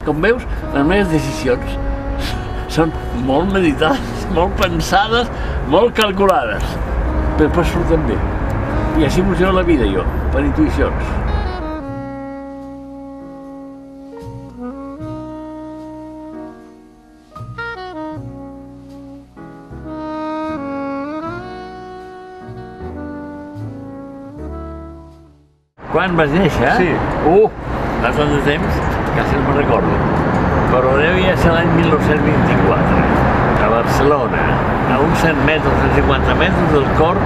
com veus, les meves decisions són molt meditades, molt pensades, molt calculades, però després surten bé. I així funciona la vida, jo, per intuïcions. Quan vas néixer? Sí. Fa tant de temps, quasi no me'n recordo. Però devia ser l'any 1924, a Barcelona, a uns 100 metres, 150 metres del cor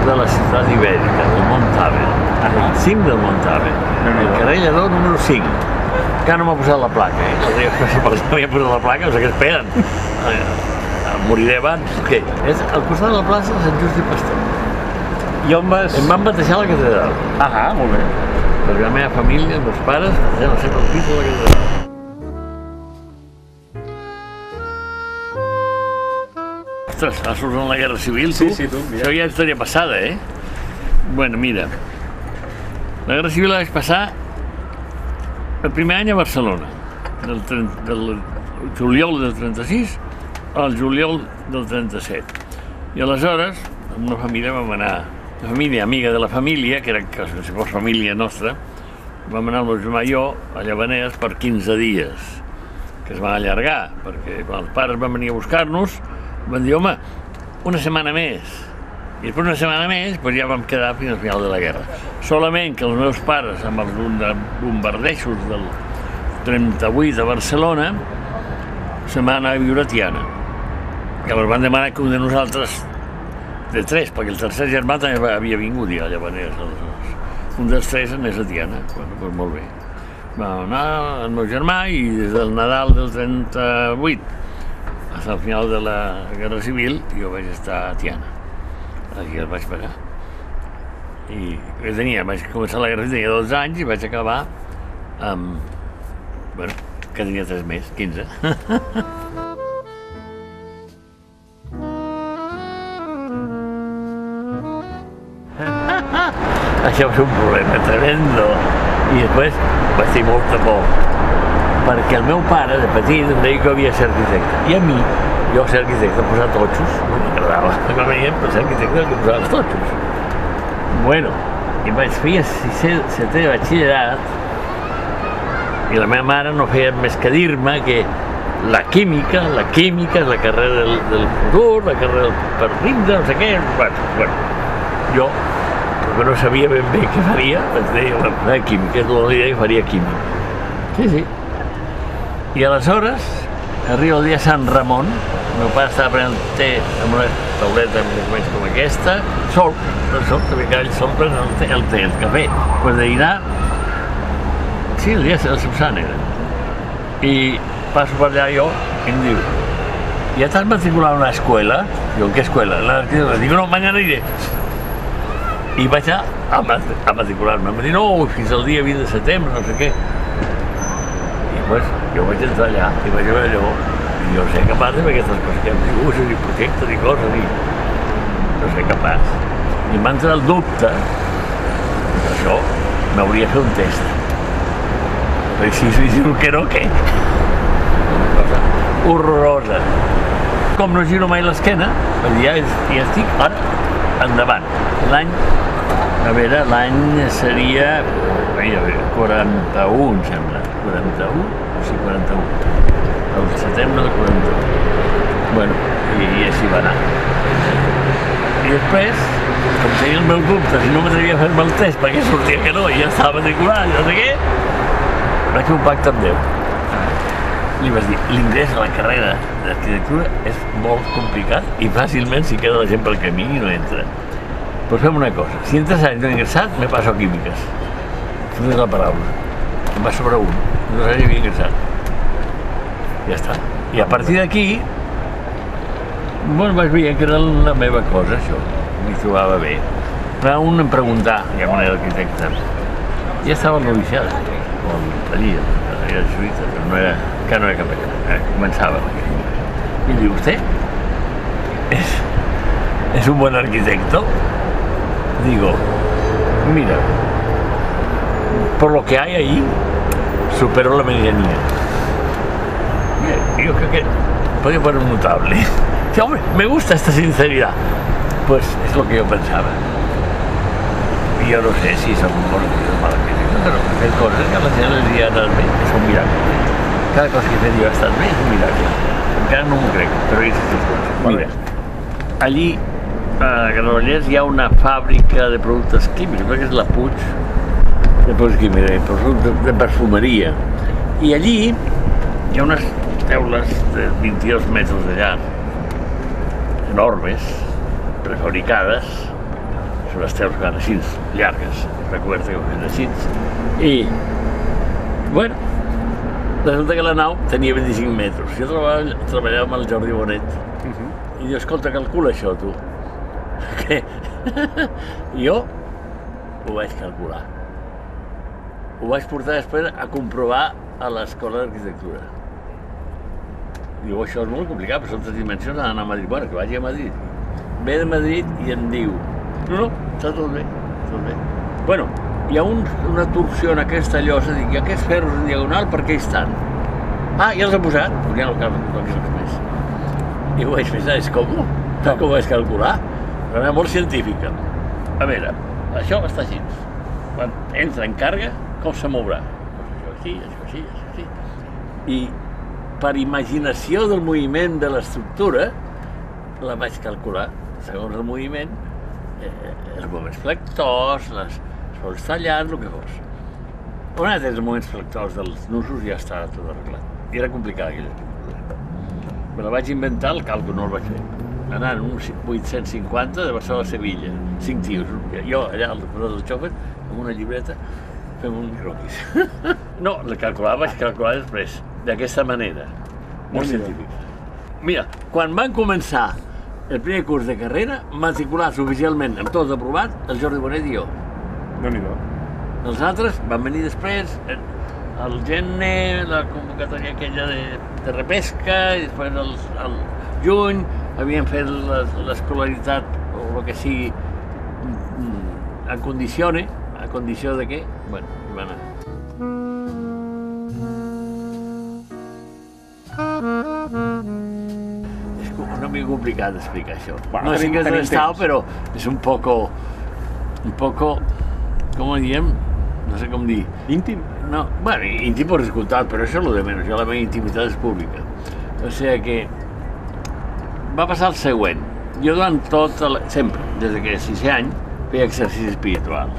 de la ciutat ibèrica, del Montaven, al cim del Montaven, el carrer Lledó número 5. Encara no m'ha posat la placa, Si m'havia posat la placa, o sigui que esperen. Moriré abans. Què? És al costat de la plaça de Sant Just i Pastor. I on vas? Em van batejar a la catedral. Molt bé. Perquè la meva família, els meus pares, batejaven sempre al pis de la catedral. Ostres, vas sortir en la Guerra Civil, tu? Sí, tu. Això ja estaria passada, Bueno, mira, la Guerra Civil la vaig passar el primer any a Barcelona, del juliol del 36 al juliol del 37. I aleshores, amb una família vam anar, una família amiga de la família, que era com si fos família nostra, vam anar el meu germà i jo a Llavaners per 15 dies, que es van allargar, perquè quan els pares van venir a buscar-nos, van dir, home, una setmana més. I després una setmana més doncs ja vam quedar fins al final de la guerra. Solament que els meus pares, amb els bombardejos del 38 a Barcelona, se'n van anar a viure a Tiana. Llavors van demanar que un de nosaltres, de tres, perquè el tercer germà també havia vingut ja a Llavaners, aleshores. Un dels tres anés a Tiana. Bueno, doncs molt bé. Vam anar el meu germà i des del Nadal del 38 fins al final de la Guerra Civil jo vaig estar a Tiana. Aquí el vaig parar. I vaig començar la guerra, tenia 12 anys i vaig acabar amb... bueno, que tenia 3 més, 15. Això va ser un problema tremendo. I després vaig tenir molta por. Perquè el meu pare, de petit, em deia que havia de ser arquitecte. I a mi, jo ser arquitecte, em posava totxos. No m'agradava. Quan veiem, per ser arquitecte, em posava els totxos. Bueno, i vaig fer setè de batxillerat i la meva mare no feia més que dir-me que la química és la carrera del futur, la carrera per riure, no sé què. Bueno, jo, perquè no sabia ben bé què faria, vaig dir, la química, és l'única que faria química. Sí. I aleshores, arriba el dia Sant Ramon, el meu pare estava prenent el té amb una tauleta més o menys com aquesta, sol, també cada sol prenent el té, el cafè. Pues de dinar, sí, el dia del Sant era. I passo per allà jo i em diu, ¿ya estás matriculado en una escuela? Digo, ¿qué escuela? La arquitectura. Digo, no, mañana iré. I vaig a matricular-me. Em va dir, no, fins al dia 20 de setembre, no sé què. Pues, jo vaig entrar allà i vaig veure allò i jo sé capaç de fer aquestes coses que em dibuixos i projectes i coses i no sé capaç. I em va entrar el dubte que això m'hauria de fer un test. Però si diu que no, què? Una cosa horrorosa. Com no giro mai l'esquena, ja estic ara endavant. L'any seria 41, em sembla. 41? Sí, 41. El setembre del 41. Bueno, i així va anar. I després, com tenia els meus dubtes i no m'atrevia a fer-me el test perquè sortia que no i ja estava matriculat, no sé què, vaig fer un pacte amb Déu. Li vaig dir, l'ingrés a la carrera d'arquitectura és molt complicat i fàcilment si queda la gent pel camí i no entra. Doncs fem una cosa, si en 3 anys no he ingressat, me passo a químiques. Això és la paraula. Em va sobre un, no sé si havia ingressat. Ja està. I a partir d'aquí, bueno, vaig veure que era la meva cosa, això. M'hi trobava bé. Però un em preguntà, ja quan era arquitecte, ja estava al noviciat, o allí, era jesuïta, però no era, encara no era capellà, començava. I diu, ¿usted es un buen arquitecto? Digo, mira, por lo que hay ahí, supero la medianía. yo creo que podría poner un notable. Sí, hombre, me gusta esta sinceridad. Pues es lo que yo pensaba. Y yo no sé si son buenos o malas críticas, pero hay cosas que a la gent les dia anat bé, és un miracle. Cada cosa que fet jo ha estat bé és un miracle. Encara no m'ho crec, però hi coses. Mira, allí a Granollers hi ha una fàbrica de productes químics, crec que és la Puig, de productes químics, de perfumeria. I allí hi ha unes teules de 22 metres de llarg, enormes, prefabricades, són les teules que van així, llargues, recobertes que van així, i, bueno, resulta que la nau tenia 25 metres. Jo treballava amb el Jordi Bonet, i diu, escolta, calcula això, tu. Què? Jo ho vaig calcular. Ho vaig portar després a comprovar a l'escola d'arquitectura. Diu, això és molt complicat, però són 3 dimensions, ha d'anar a Madrid. Bueno, que vagi a Madrid. Ve de Madrid i em diu, no, està tot bé, tot bé. Bueno, hi ha una torsió en aquesta llosa, dic, i aquests ferros en diagonal per què hi estan? Ah, ja els he posat, perquè ja no cal res més. I ho vaig pensar, és com? Com ho vaig calcular? De manera molt científica. A veure, això està així. Quan entra en càrrega, com se mourà? Això així, això així, això així. I per imaginació del moviment de l'estructura, la vaig calcular, segons el moviment, els moments flectors, els sols tallats, el que fos. Un altre dels moments flectors dels nusos ja estava tot arreglat. I era complicat aquella estructura. Me la vaig inventar, el càlcul no el vaig fer. Anant un 850 de Barcelona a Sevilla, 5 tios. Jo allà, al professor del xòfer, amb una llibreta, fem un croquis. No, vaig calcular després, d'aquesta manera, molt científica. Mira, quan van començar el primer curs de carrera, matriculats oficialment, amb tots aprovat, el Jordi Bonet i jo. Déu-n'hi-do. Els altres van venir després, el gener, la convocatòria aquella de repesca, i després al juny havien fet l'escolaritat o el que sigui a condició de què? Bueno, hi van anar. És una mica complicat d'explicar això. Bueno, no sé què és l'estat, però és un poco, com ho diem? No sé com dir. Íntim? No, bueno, íntim per escoltat, però això és el de menys, jo la meva intimitat és pública. O sigui que va passar el següent. Jo durant sempre, des que 6 anys, feia exercicis espirituals.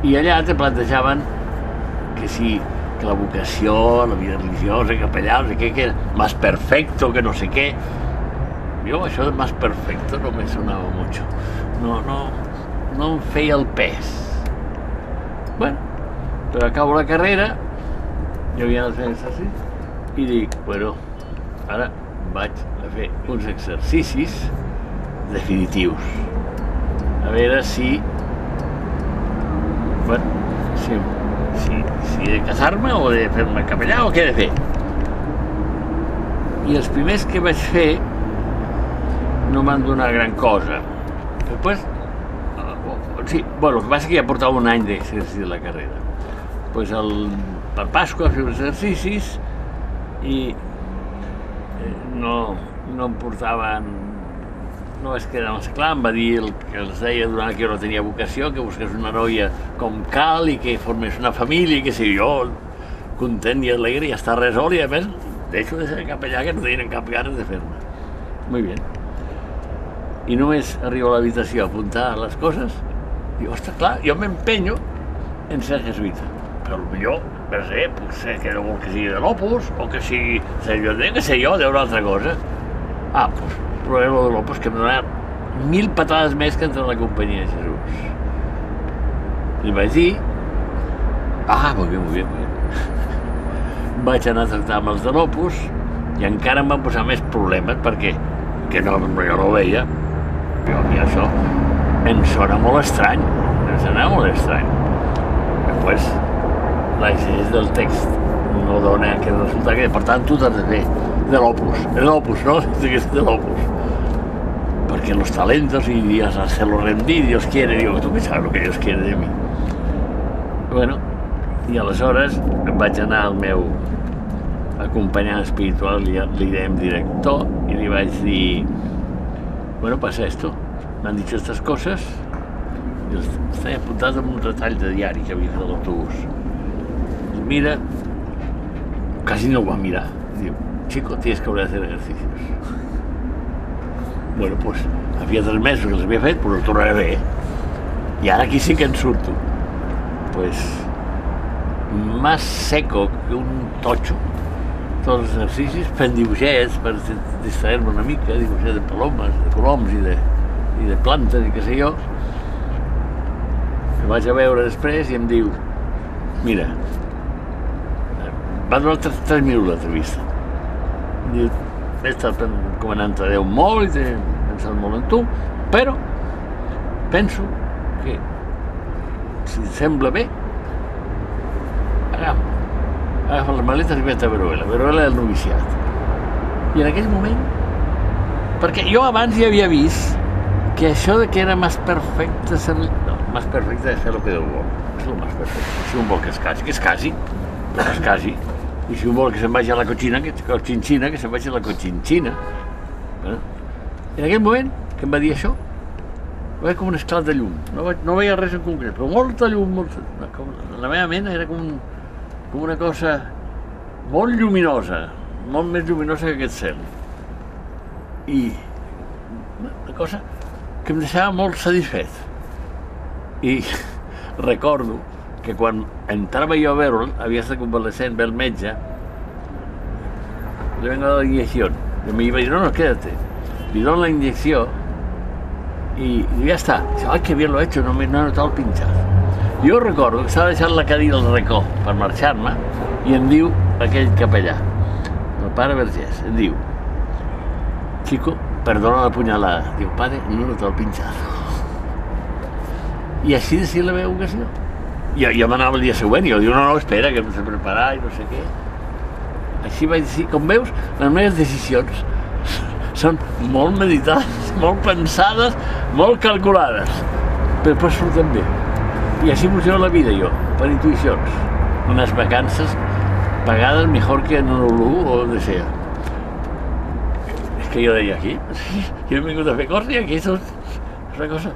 I allà te plantejaven que sí, que la vocació, la vida religiosa, capellà, no sé què, que era más perfecto, que no sé què. Jo això de más perfecto no me sonava mucho. No em feia el pes. Bueno, però acabo la carrera, jo havia anat fent exercicis i dic, bueno, ara vaig a fer uns exercicis definitius. A veure si de casar-me o de fer-me capellà o què he de fer. I els primers que vaig fer no m'han donat gran cosa. Després, sí, bueno, el que passa és que ja portava un any d'exercici de la carrera. Pues per Pasqua a fer exercicis i no em portaven, no vaig quedar massa clar, em va dir el que els deia durant que jo no tenia vocació, que busqués una noia com cal i que formés una família i que si jo, content i alegre, ja està resolt i a més deixo de ser capellà que no tenien cap ganes de fer-me. Muy bien. I només arribo a l'habitació a apuntar les coses i, ostres, clar, jo m'empenyo en ser jesuïta. Però potser, no sé, potser que no vol que sigui de l'Opus o que sigui de que sé jo, d'una altra cosa. Ah, doncs, provaré lo de l'Opus, que em donarà 1000 patades més que entrar a la companyia de Jesús. I vaig dir, molt bé. Vaig anar a tractar amb els de l'Opus i encara em van posar més problemes perquè jo no ho veia. A mi això em sona molt estrany, Després, l'exegès del text no dona aquest resultat, que per tant tu t'has de fer de l'Opus, no? De l'Opus. Porque los talentos y hacerlo rendir, Dios quiere, digo, tú qué sabes lo que Dios quiere de mí. Bueno, i aleshores em vaig anar al meu acompanyant espiritual, li dèiem director, i li vaig dir, bueno, pasa esto, m'han dit estas cosas, i estava apuntat en un retall de diari que havia fet a l'autobús. I mira, quasi no ho va mirar, diu, chico, tienes que volver a hacer ejercicios. Bueno, pues, havia 3 mesos que els havia fet, però el tornaré a fer, i ara aquí sí que en surto. Pues, más seco que un totxo, tots els exercicis, fent dibuixets per distraer-me una mica, dibuixets de palomes, de coloms i de plantes i què sé jo. Em vaig a veure després i em diu, mira, va durar 3 minuts l'entrevista. Diu, he estat comanant a Déu molt i he pensat molt en tu, però penso que, si et sembla bé, agafa les maletes i vet a Veruela del noviciat. I en aquell moment, perquè jo abans ja havia vist que això de que era més perfecte no, més perfecte és fer el que Déu vol, és el més perfecte. Si un vol que es casi, i si un vol que se'n vagi a la cochinchina, que se'n vagi a la cochinchina. Bueno, en aquell moment que em va dir això, va haver com un esclat de llum, no veia res en concret, però molta llum, la meva ment era com una cosa molt lluminosa, molt més lluminosa que aquest cel. I una cosa que em deixava molt satisfet. I recordo que quan entrava jo a veure'l, havia estat convalescent, ve el metge, le vengo a dar la inyección. I me iba a dir, no, quédate. Li dono la inyecció y ya está. Dice, ay, que bien lo he hecho, no he notado el pinchazo. Jo recordo que estava deixant la cadira al racó per marxar-me i em diu aquell capellà, el pare Vergés, em diu, chico, perdona la punyalada. Diu, padre, no he notado el pinchazo. I així de ser la meva ocasió. Jo m'anava el dia següent i jo diu, no, espera, que hem de preparar i no sé què. Així vaig dir, com veus, les meves decisions són molt meditades, molt pensades, molt calculades, però després surten bé. I així funciona la vida jo, per intuïcions. Unes vacances pagades mejor que en un Hulu o on sea. És que jo deia aquí, jo he vingut a fer coses i aquí és una cosa.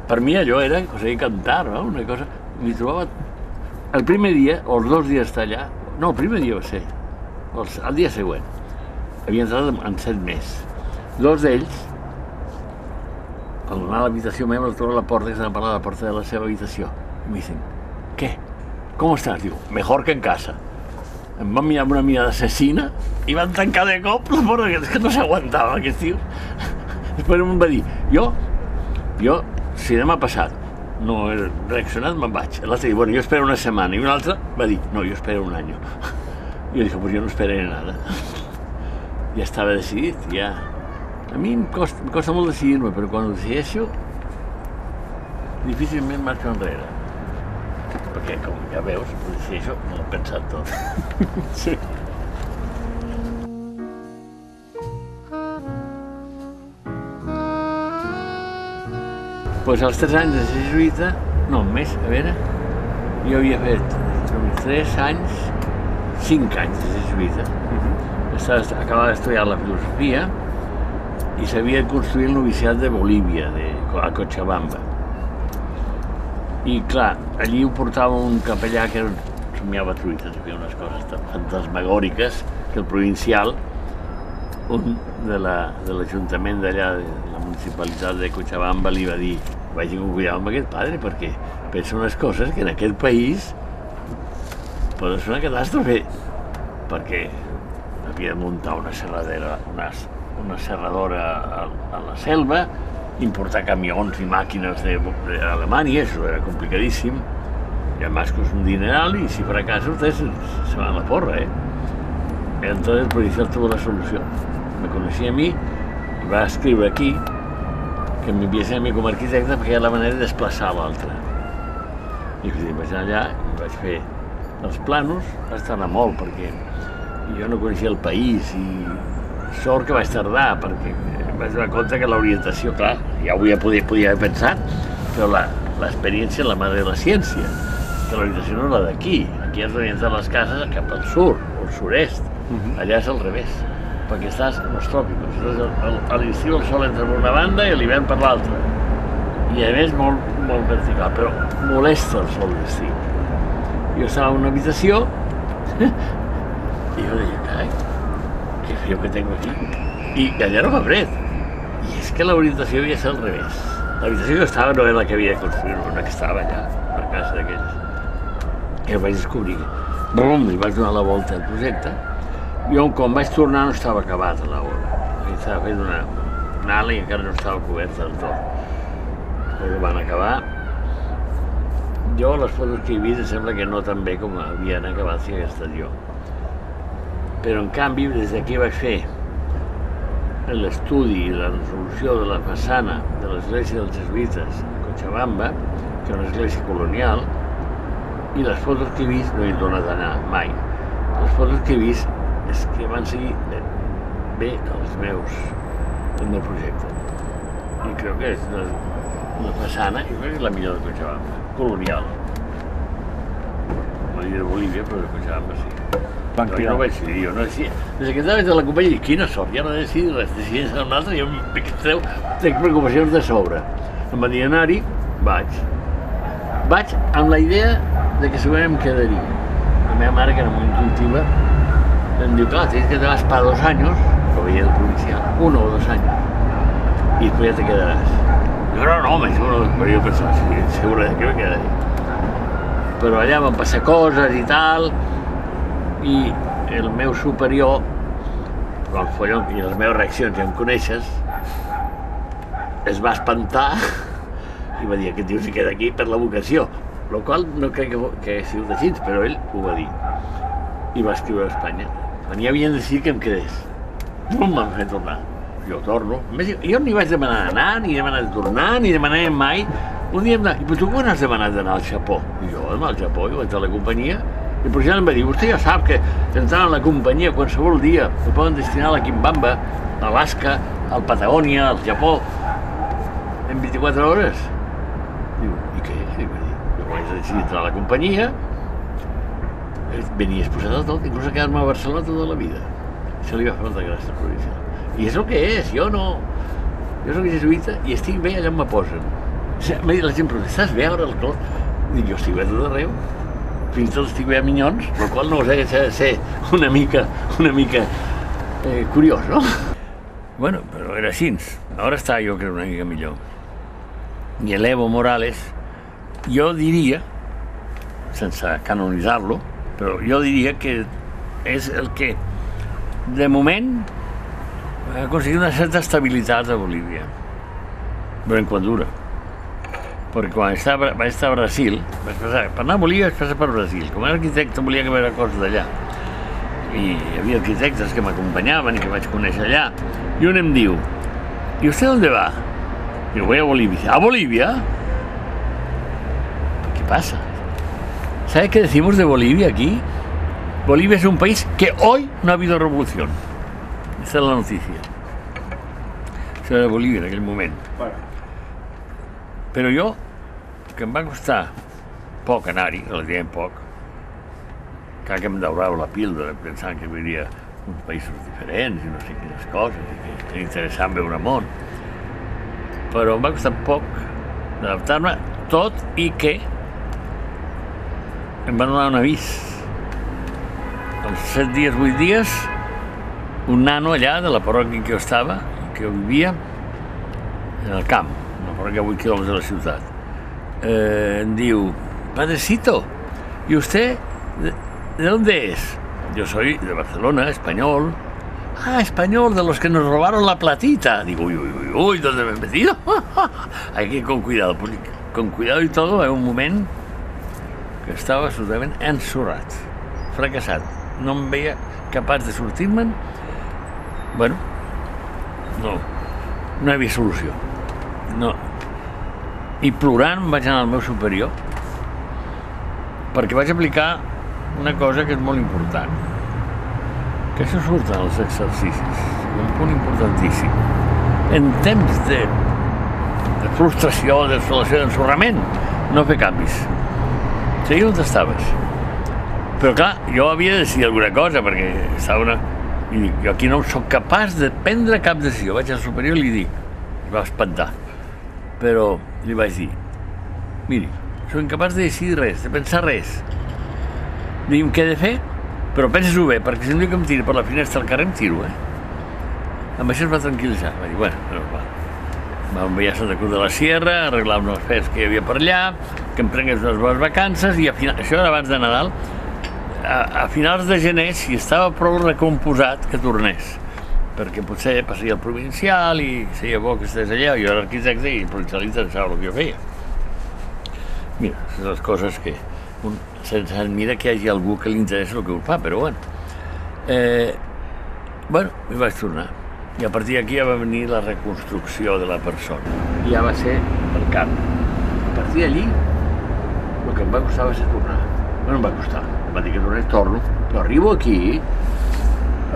Per mi allò era aconseguir cantar, no? Una cosa... M'hi trobava... El primer dia, o els 2 dies d'estar allà... No, el primer dia va ser... El dia següent. Havia entrat en 7 més. 2 d'ells, al anar a l'habitació meva, el trobo a la porta, que s'han parlat a la porta de la seva habitació. I me dicen, ¿qué? ¿Cómo estás? Digo, mejor que en casa. Em van mirar amb una mirada assassina i van tancar de cop la porta, que és que no s'aguantava, aquests tios. Després em va dir, jo, si demà passat no he reaccionat, me'n vaig. L'altre diu, bueno, jo espero una setmana. I un altre va dir, no, jo espero un any. I jo dic, pues yo no esperaré nada. Ja estava decidit, ja. A mi em costa molt decidir-me, però quan ho decideixo, difícilment marxo enrere. Perquè, com ja veus, ho decideixo, me l'he pensat tot. Sí. Pues als 3 anys de ser jesuïta, no, més, a veure, jo havia fet 3 anys, 5 anys de ser jesuïta. Acabava d'estudiar la filosofia i s'havia construït el noviciat de Bolívia, a Cochabamba. I clar, allí ho portava un capellà que somiava truites, hi havia unes coses tan fantasmagòriques que el provincial, un de l'Ajuntament d'allà, de la municipalitat de Cochabamba, li va dir, vagi con cuidado amb aquest padre, perquè pensa unes coses que en aquest país poden ser una catàstrofe, perquè havia de muntar una serradora a la selva, importar camions i màquines d'Alemanya, això era complicadíssim, y además que es un dineral, y si fracasa ustedes se van a la porra, Entonces el provincial tuvo la solución. Me conocía a mí i va escriure aquí que m'enviessin a mi com a arquitecte perquè era la manera de desplaçar l'altre. I vaig anar allà i vaig fer els planos, vaig tardar molt perquè jo no coneixia el país i sort que vaig tardar perquè em vaig donar compte que l'orientació, clar, ja ho podia haver pensat, però l'experiència és la mare de la ciència, que l'orientació no és la d'aquí. Aquí has d'orientar les cases cap al sud, o al sud-est. Allà és al revés, perquè estàs en els tròpics. A l'estiu el sol entra per una banda i l'hivern per l'altra. I a més molt vertical, però molesta el sol d'estiu. Jo estava en una habitació i jo deia, carai, que frío que tengo aquí. I allà no fa fred. I és que l'orientació havia de ser al revés. L'habitació que estava no era la que havia de construir, una que estava allà, a casa d'aquells. I el vaig descobrir. Brum, li vaig donar la volta al projecte. I quan vaig tornar no estava acabat a l'obra. Estava fent una ala i encara no estava coberta del tot. Ho van acabar. Jo, les fotos que he vist, sembla que no tan bé com havien acabat si hagués estat jo. Però, en canvi, des d'aquí vaig fer l'estudi i la resolució de la façana de l'església dels jesuïtes a Cochabamba, que és una església colonial, i les fotos que he vist no he tornat a anar mai. Les fotos que he vist és que van seguir bé el meu projecte. I crec que és la façana, jo crec que és la millor de Cochabamba, colonial. No diré de Bolívia, però de Cochabamba sí. Però jo no vaig decidir, jo no decidia. Des que estava de la companyia, dic, quina sort, ja no he decidit res, decideix un altre, jo tinc preocupacions de sobre. Em va dir anar-hi, vaig. Vaig amb la idea de que segurament em quedaria. La meva mare, que era molt intuitiva, em diu, clar, tens que te vas para 2 años, lo veía de provincial, 1 o 2 años, y después ya te quedarás. No, me seguro, però jo pensava, sí, seguro que me quedaria. Però allà van passar coses i tal, i el meu superior, el follon i les meves reaccions, ja em coneixes, es va espantar i va dir, aquest tio se queda aquí per la vocació, el qual no crec que hagi sigut així, però ell ho va dir. I va escriure a Espanya. Quan ja havien decidit que em quedés. No em van fer tornar. Jo torno. Jo ni vaig demanar anar, ni demanar de tornar, ni demanar mai. Un dia em va dir, però tu quan has demanat d'anar al Japó? I jo d'anar al Japó, jo vaig a la companyia, i el president em va dir, vostè ja sap que entrant a la companyia qualsevol dia ho poden destinar a la Quimbamba, a Alaska, al Patagònia, al Japó, en 24 hores. Diu, i què? I va dir, jo vaig decidir entrar a la companyia, venia exposat a tot, inclús a quedar-me a Barcelona tota la vida. Això li va fer molta gràcia a la província. I és el que és, jo soc jesuïta i estic bé allà on me posen. M'ha dit la gent, però estàs bé ara al clos? Dic, jo estic bé tot arreu. Fins i tot estic bé a Minyons, el qual no ho sé, s'ha de ser una mica curiós, no? Bueno, però era així. Ara està jo crec una mica millor. I l'Evo Morales, jo diria, sense canonitzar-lo, però jo diria que és el que, de moment, ha aconseguit una certa estabilitat a Bolívia. Però en quant dura. Perquè quan vaig estar a Brasil, per anar a Bolívia vaig passar per Brasil. Com a arquitecte volia que veure coses d'allà. I hi havia arquitectes que m'acompanyaven i que vaig conèixer allà. Y un em diu, ¿y usted dónde va? Digo, voy a Bolivia. ¿A Bolivia? ¿Qué pasa? ¿Sabe qué decimos de Bolivia aquí? Bolivia es un país que hoy no ha habido revolución. Esta es la noticia. Això era Bolívia en aquell moment. Però jo, que em va costar poc anar-hi, relativament poc, clar que em daurava la píldora pensant que veuria uns països diferents i no sé quines coses, i que era interessant veure el món. Però em va costar poc d'adaptar-me, tot i que em van donar un avís. Als 7 dies, 8 dies, un nano allà de la parròquia en què jo estava, que jo vivia, en el camp, una parròquia a 8 quilòmetres de la ciutat, em diu, Padrecito, ¿y usted de dónde es? Yo soy de Barcelona, español. Ah, español, de los que nos robaron la platita. Digo, uy, ¿dónde me he metido? Hay que ir con cuidado. Pues, con cuidado y todo, hay un moment que estava absolutament ensorrat, fracassat. No em veia capaç de sortir-me'n. Bueno, no hi havia solució. No. I plorant vaig anar al meu superior perquè vaig aplicar una cosa que és molt important, que això surt en els exercicis, un punt importantíssim. En temps de frustració, d'ensolació, d'ensorrament, no fer canvis. Seguir on estaves. Però clar, jo havia de decidir alguna cosa, perquè estava una... I dic, jo aquí no sóc capaç de prendre cap decisió. Vaig al superior i li dic, es va espantar, però li vaig dir, miri, sóc incapaç de decidir res, de pensar res. Digui'm què he de fer, però penses-ho bé, perquè si em diu que em tiri per la finestra al carrer, em tiro, Amb això es va tranquil·litzar. Va dir, bueno, va. Vam enviar a Santa Cruz de la Sierra, arreglar unes fets que hi havia per allà, que em prengués unes bones vacances, i això era abans de Nadal. A finals de gener, si estava prou recomposat, que tornés, perquè potser passaria al provincial i seria bo que estigués allà. Jo era arquitecte i el provincial interessava el que jo feia. Mira, són les coses que un se'ns admira que hi hagi algú que li interessa el que un fa, però bueno. I vaig tornar. I a partir d'aquí ja va venir la reconstrucció de la persona. I ja va ser el camp. A partir d'allí, el que em va costar va ser tornar. No em va costar. Em va dir que tornés, torno. Però arribo aquí,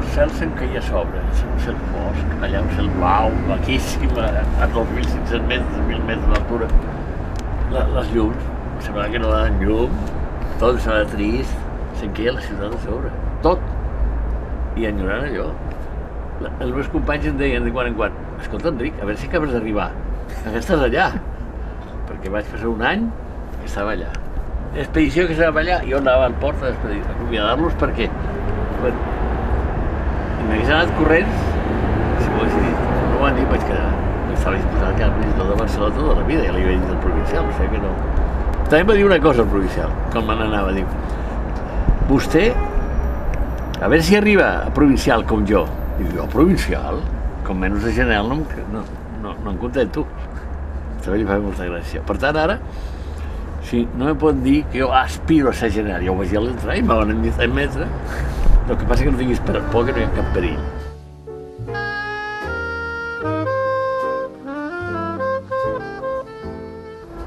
el cel se'm caia a sobre. Un cel fosc, allà un cel blau, maquíssim, a 2.500 metres, 1.000 metres d'altura. Les llums, semblava que no donaven llum, tot semblava trist, se'm queia la ciutat a sobre, tot. I enyorant allò. Els meus companys em deien de quan en quan, escolta, Enric, a veure si acabes d'arribar, que estàs allà. Perquè vaig passar un any que estava allà. L'expedició que estava allà, jo anava al port a acomiadar-los perquè, bueno, m'hagués anat corrents, si m'ho hagués dit, no ho han dit, vaig quedar. Estava disposat a quedar visitor de Barcelona tota la vida, ja li vaig dir al provincial, o sigui que no. També em va dir una cosa el provincial, quan me n'anava, diu, vostè, a veure si arriba a provincial com jo. Dic, jo provincial? Com menys de general no em contento. També li fa molta gràcia. Per tant, ara, sí, no me pot dir que jo aspiro a ser general. Jo ho vaig dir a l'entrar i m'ho van admetre. El que passa que no tinguis por, que no hi ha cap perill.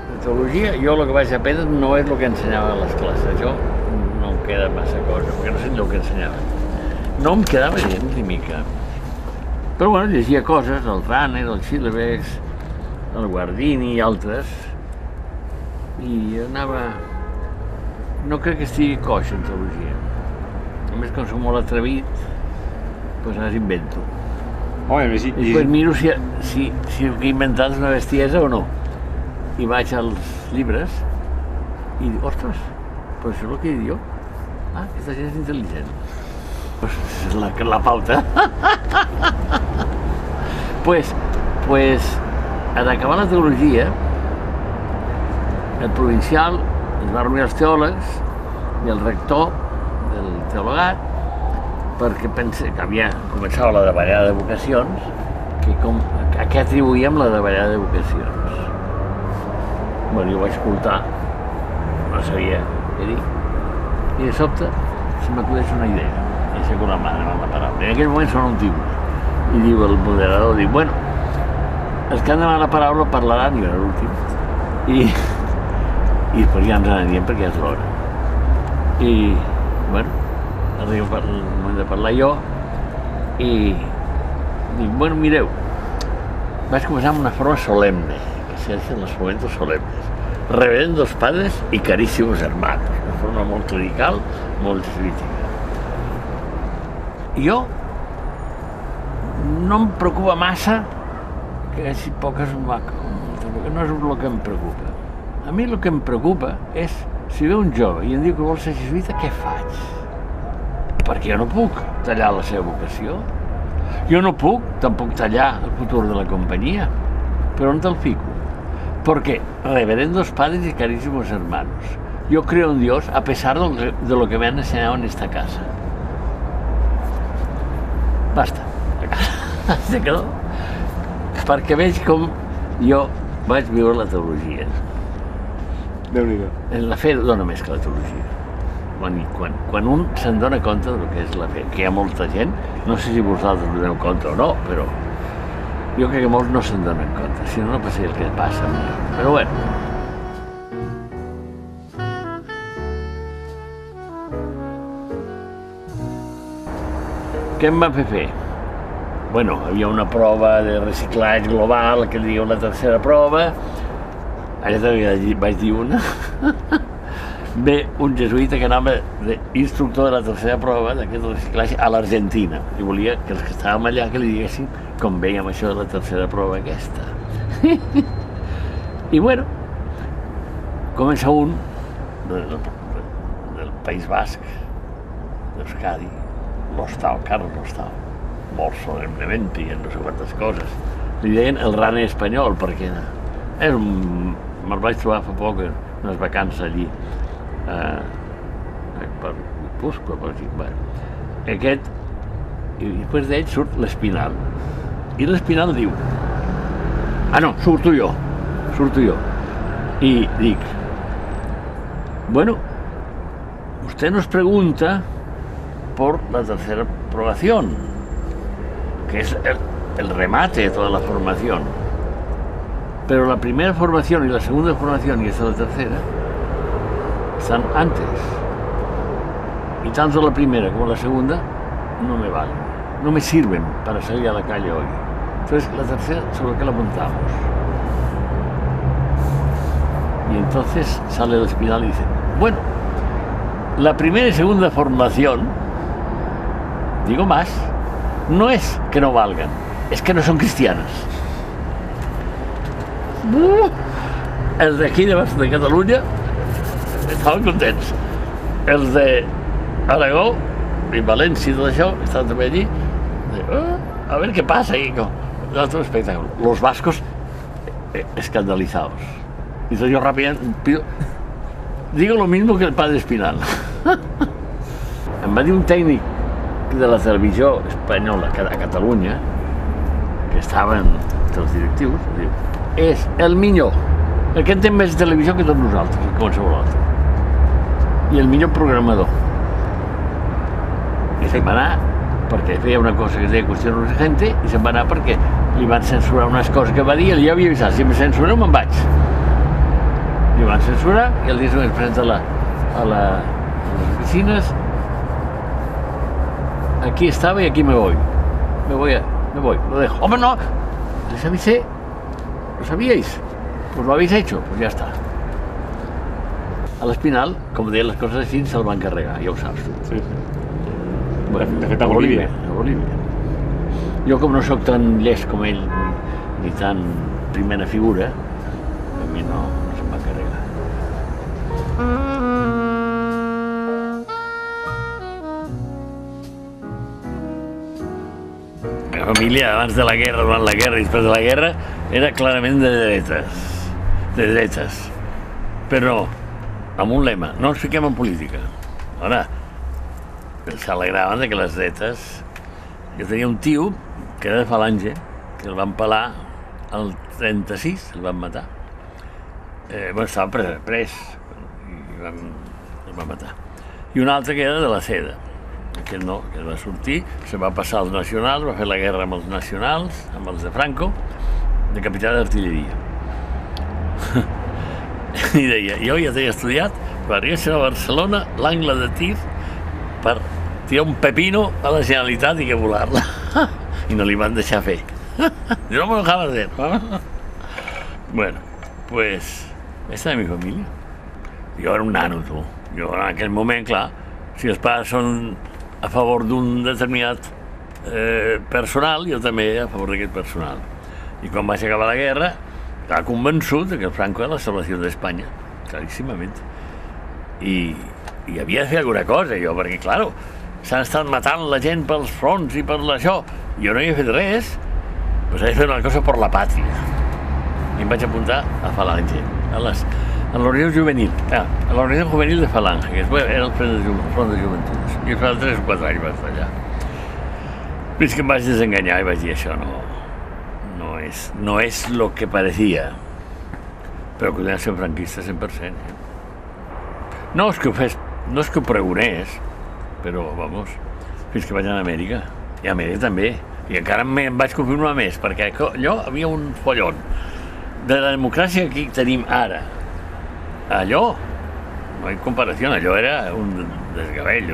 La teologia, jo el que vaig aprendre no és el que ensenyava a les classes. Jo no em queda massa cosa, perquè no sé el que ensenyava. No em quedava gens ni mica. Però bueno, llegia coses, el Ranner, el Schillebeeckx, el Guardini i altres, i anava... No crec que estigui coix en teologia. A més, com soc molt atrevit, doncs les invento. Home, més... I després miro si el que he inventat és una bestiesa o no. I vaig als llibres i dic, ostres, però això és el que he dit jo. Ah, aquesta gent és intel·ligent. És la pauta. Pues, en acabar la teologia, el provincial es va reunir els teòlegs i el rector del teologat perquè pensé que havia començat la davallada de vocacions, a què atribuïem la davallada de vocacions. Bueno, jo vaig escoltar, no sabia què dir, i de sobte se m'acudeix una idea. I aixeco la mà davant la paraula. En aquell moment sona un timbre. I diu el moderador, diu, bueno, els que han demanat la paraula parlaran, jo era l'últim, i després ja ens anirem perquè ja és l'hora. I, bueno, arriba el moment de parlar jo, i dic, bueno, mireu, vaig començar amb una forma solemne, que se hacen los momentos solemnes. Reverendos padres y carísimos hermanos, una forma molt clerical, molt crítica. Jo no em preocupa massa que hi hagi poques perquè no és el que em preocupa. A mi el que em preocupa és si ve un jove i em diu que vol ser jesuïta, què faig? Perquè jo no puc tallar la seva vocació. Jo no puc tampoc tallar el futur de la companyia. Però on te'l fico? Porque, reverendos padres y carísimos hermanos, yo creo en Dios a pesar de lo que me han enseñado en esta casa. Basta. Se quedó. Perquè veig com jo vaig viure la teologia. Déu-n'hi-do. La fe dona més que la teologia. Quan un se'n dona compte del que és la fe, que hi ha molta gent, no sé si vosaltres us doneu compte o no, però jo crec que molts no se'n donen compte, si no, no passaria el que passa amb mi. Però bueno. Què em van fer? Bueno, hi havia una prova de reciclatge global, que li diuen la tercera prova. Allà també vaig dir una. ve un jesuïta que anava d'instructor de la tercera prova d'aquest reciclatge a l'Argentina i volia que els que estàvem allà que li diguessin com veiem això de la tercera prova aquesta. I bueno, comença un del País Basc, d'Euskadi, l'Hostal, Carlos Hostal, molt solemnemente i en no sé quantes coses. Li deien el rane espanyol perquè me'l vaig trobar fa poc en unes vacances allí per Guipúscoa, per aquí. Aquest, i després d'ell surt l'Espinal. I l'Espinal diu, no, surto jo. Y dic, bueno, usted nos pregunta por la tercera aprobación, que es el remate de toda la formación. Pero la primera formación y la segunda formación y esta la tercera están antes. Y tanto la primera como la segunda no me valen, no me sirven para salir a la calle hoy. Entonces la tercera sobre qué la montamos. Y entonces sale el Espinal y dice, bueno, la primera y segunda formación, digo más, no es que no valgan, es que no son cristianas. Els d'aquí de Catalunya estaven contents. Els d'Aragó i València i tot això estaven també allí. A ver qué pasa aquí con otro espectáculo. Los vascos escandalizados. Y entonces yo rápidamente digo lo mismo que el padre Espinal. Em va dir un tècnic de la televisió espanyola a Catalunya, que estava entre els directius, diu, és el millor, el que entén més de televisió que tots nosaltres, que qualsevol altre. I el millor programador. I se'n va anar perquè feia una cosa que es deia qüestió urgente i se'n va anar perquè li van censurar unes coses que va dir i ell ja havia avisat, si me censureu me'n vaig. Li van censurar i el dia següent es presenta a les oficines. Aquí estaba y aquí me voy. Me voy, lo dejo. ¡Hombre, no! Les avisé. ¿Lo sabíais? Pues lo habéis hecho, pues ya está. A l'Espinal, com deien les coses així, se'l van carregar, ja ho saps tu. Sí. Bueno, de fet, a Bolívia. A Bolívia. Jo, com no sóc tan llest com ell, ni tan primera figura, a mi no se'm va carregar. La família, abans de la guerra, durant la guerra i després de la guerra, era clarament de dretes. Però amb un lema, no ens fiquem en política. Ara, s'alegraven que les dretes... Jo tenia un tio que era de Falange, que el van pelar al 36, el van matar. Estava pres i el van matar. I un altre que era de la Seda. Aquest no, que va sortir, se va passar als nacionals, va fer la guerra amb els nacionals, amb els de Franco, de capità d'artilleria. I deia, jo ja tenia estudiat, m'agradaria ser a Barcelona l'angle de tir per tirar un pepino a la Generalitat i que volar-la. I no li van deixar fer. Jo no me lo dejaba hacer. Bueno, pues, esta era mi família. Jo era un nano, tu. Jo en aquell moment, clar, si els pares són a favor d'un determinat personal, jo també a favor d'aquest personal. I quan vaig acabar la guerra, estava convençut que el Franco era la salvació d'Espanya, claríssimament. I havia de fer alguna cosa, jo, perquè, clar, s'han estat matant la gent pels fronts i per això. Jo no havia fet res, doncs he de fer una cosa per la pàtria. I em vaig apuntar a Falange, a l'Organizació Juvenil, a l'Organizació Juvenil de Falange, que era el Front de Joventudes. I fa 3 o 4 anys vaig estar allà. Fins que em vaig desenganyar i vaig dir, això no és lo que parecía. Però continuava sent franquista 100%. No és que ho pregonés, però, vamos, fins que vaig anar a Amèrica. I a Amèrica també. I encara em vaig confirmar més, perquè allò havia un follon de la democràcia que tenim ara. Allò, no hi ha comparació, allò era un desgavell,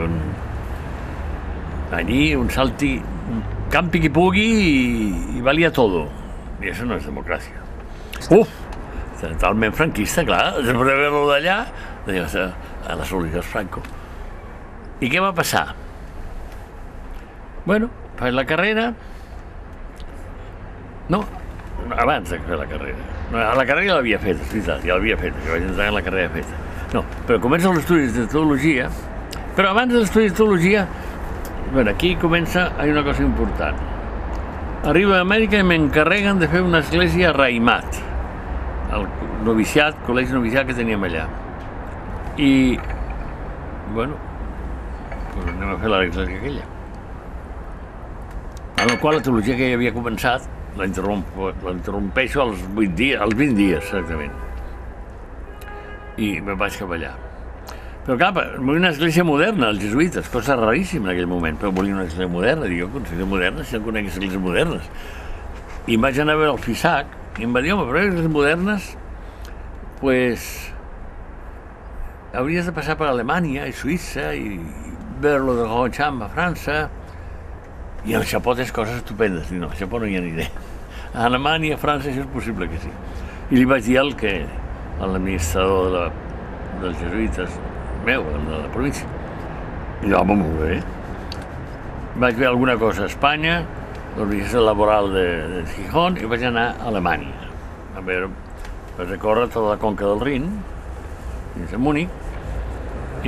allí un salti, un campi que pugui i valia todo. I això no és democràcia. Talment franquista, clar, després de veure-lo d'allà, a les obligacions Franco. I què va passar? Bueno, faig la carrera. No, abans de fer la carrera. No, la carrera ja l'havia fet, és veritat, ja l'havia fet, que vaig entrar en la carrera feta. No, però començo els estudis de teologia, però abans dels estudis de teologia, bueno, aquí comença, hi ha una cosa important. Arribo a Amèrica i m'encarreguen de fer una església a Raimat, al noviciat, col·legi noviciat que teníem allà. I, bueno, doncs anem a fer l'església aquella. En la qual la teologia que ja havia començat la interrompeixo als 20 dies, exactament. I me'n vaig cap allà. Però clar, volia una església moderna, els jesuïtes, cosa raríssima en aquell moment, però volia una església moderna. Dic, jo, església moderna, si no conec esglésies modernes. I em vaig anar a veure el FISAC, i em va dir, home, però esglésies modernes, pues, hauries de passar per Alemanya i Suïssa i veure lo de Ronchamp a França. I al Japó tens coses estupendes. Dic, no, al Japó no hi aniré. A Alemanya, a França, això és possible que sí. I li vaig dir a l'administrador dels jesuïtes meu, de la província. I jo, home, molt bé. Vaig veure alguna cosa a Espanya, l'organització laboral de Gijón, i vaig anar a Alemanya. A veure, vaig recórrer tota la conca del Rin, fins a Múnich,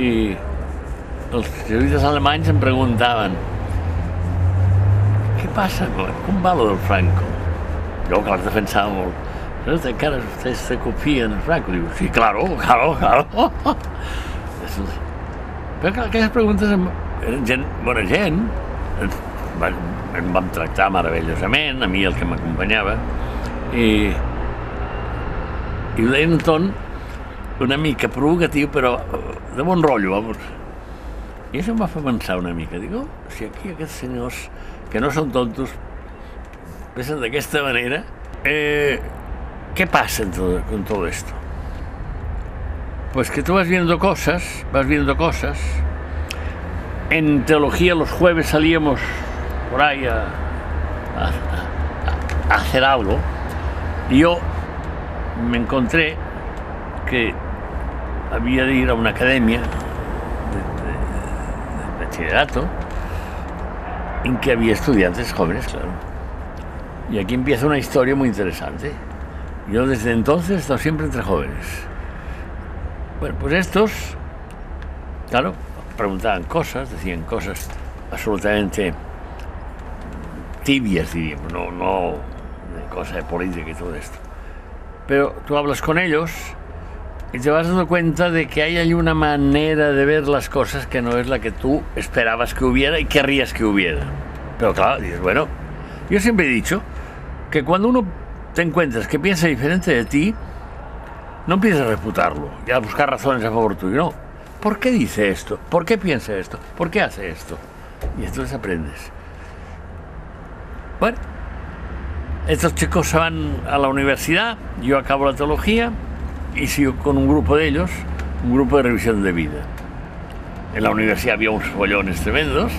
i els jesuïtes alemanys em preguntaven ¿qué pasa? ¿Cómo va lo del Franco? Yo, claro, defensaba molt. ¿No? Encara ustedes se confían en Franco. Digo, sí, claro. Però clar, aquelles preguntes eren gent, bona gent, em vam tractar meravellosament, a mi el que m'acompanyava, i ho deia en un ton una mica provocatiu, però de bon rotllo, vamos. I això em va fer pensar una mica. Digo, si aquí aquests senyors, que no són tontos, pensen d'aquesta manera, ¿qué pasa con todo esto? Pues que tú vas viendo cosas. En teología los jueves salíamos por ahí a hacer algo, y yo me encontré que había de ir a una academia de bachillerato en que había estudiantes jóvenes, claro. Y aquí empieza una historia muy interesante. Yo desde entonces he estado siempre entre jóvenes. Bueno, pues estos, claro, preguntaban cosas, decían cosas absolutamente tibias, diríamos, no de cosas de política y todo esto. Pero tú hablas con ellos y te vas dando cuenta de que hay ahí una manera de ver las cosas que no es la que tú esperabas que hubiera y querrías que hubiera. Pero claro, dices, bueno, yo siempre he dicho que cuando uno te encuentras que piensa diferente de ti, no empieces a refutarlo y a buscar razones a favor tuyo, no. ¿Por qué dice esto? ¿Por qué piensa esto? ¿Por qué hace esto? Y entonces aprendes. Bueno, estos chicos se van a la universidad, yo acabo la teología y sigo con un grupo de ellos, un grupo de revisión de vida. En la universidad había unos follones tremendos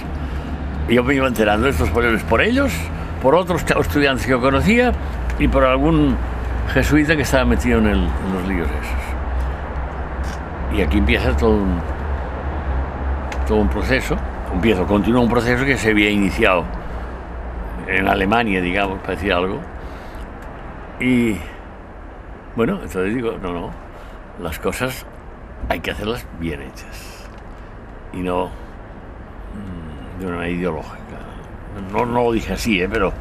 y yo me iba enterando de estos follones por ellos, por otros estudiantes que yo conocía y por algún jesuita que estaba metido en los líos esos. Y aquí empieza todo un proceso, continúa un proceso que se había iniciado en Alemania, digamos, para decir algo. Y bueno, entonces digo, no, las cosas hay que hacerlas bien hechas y no de una manera ideológica. No lo dije así, pero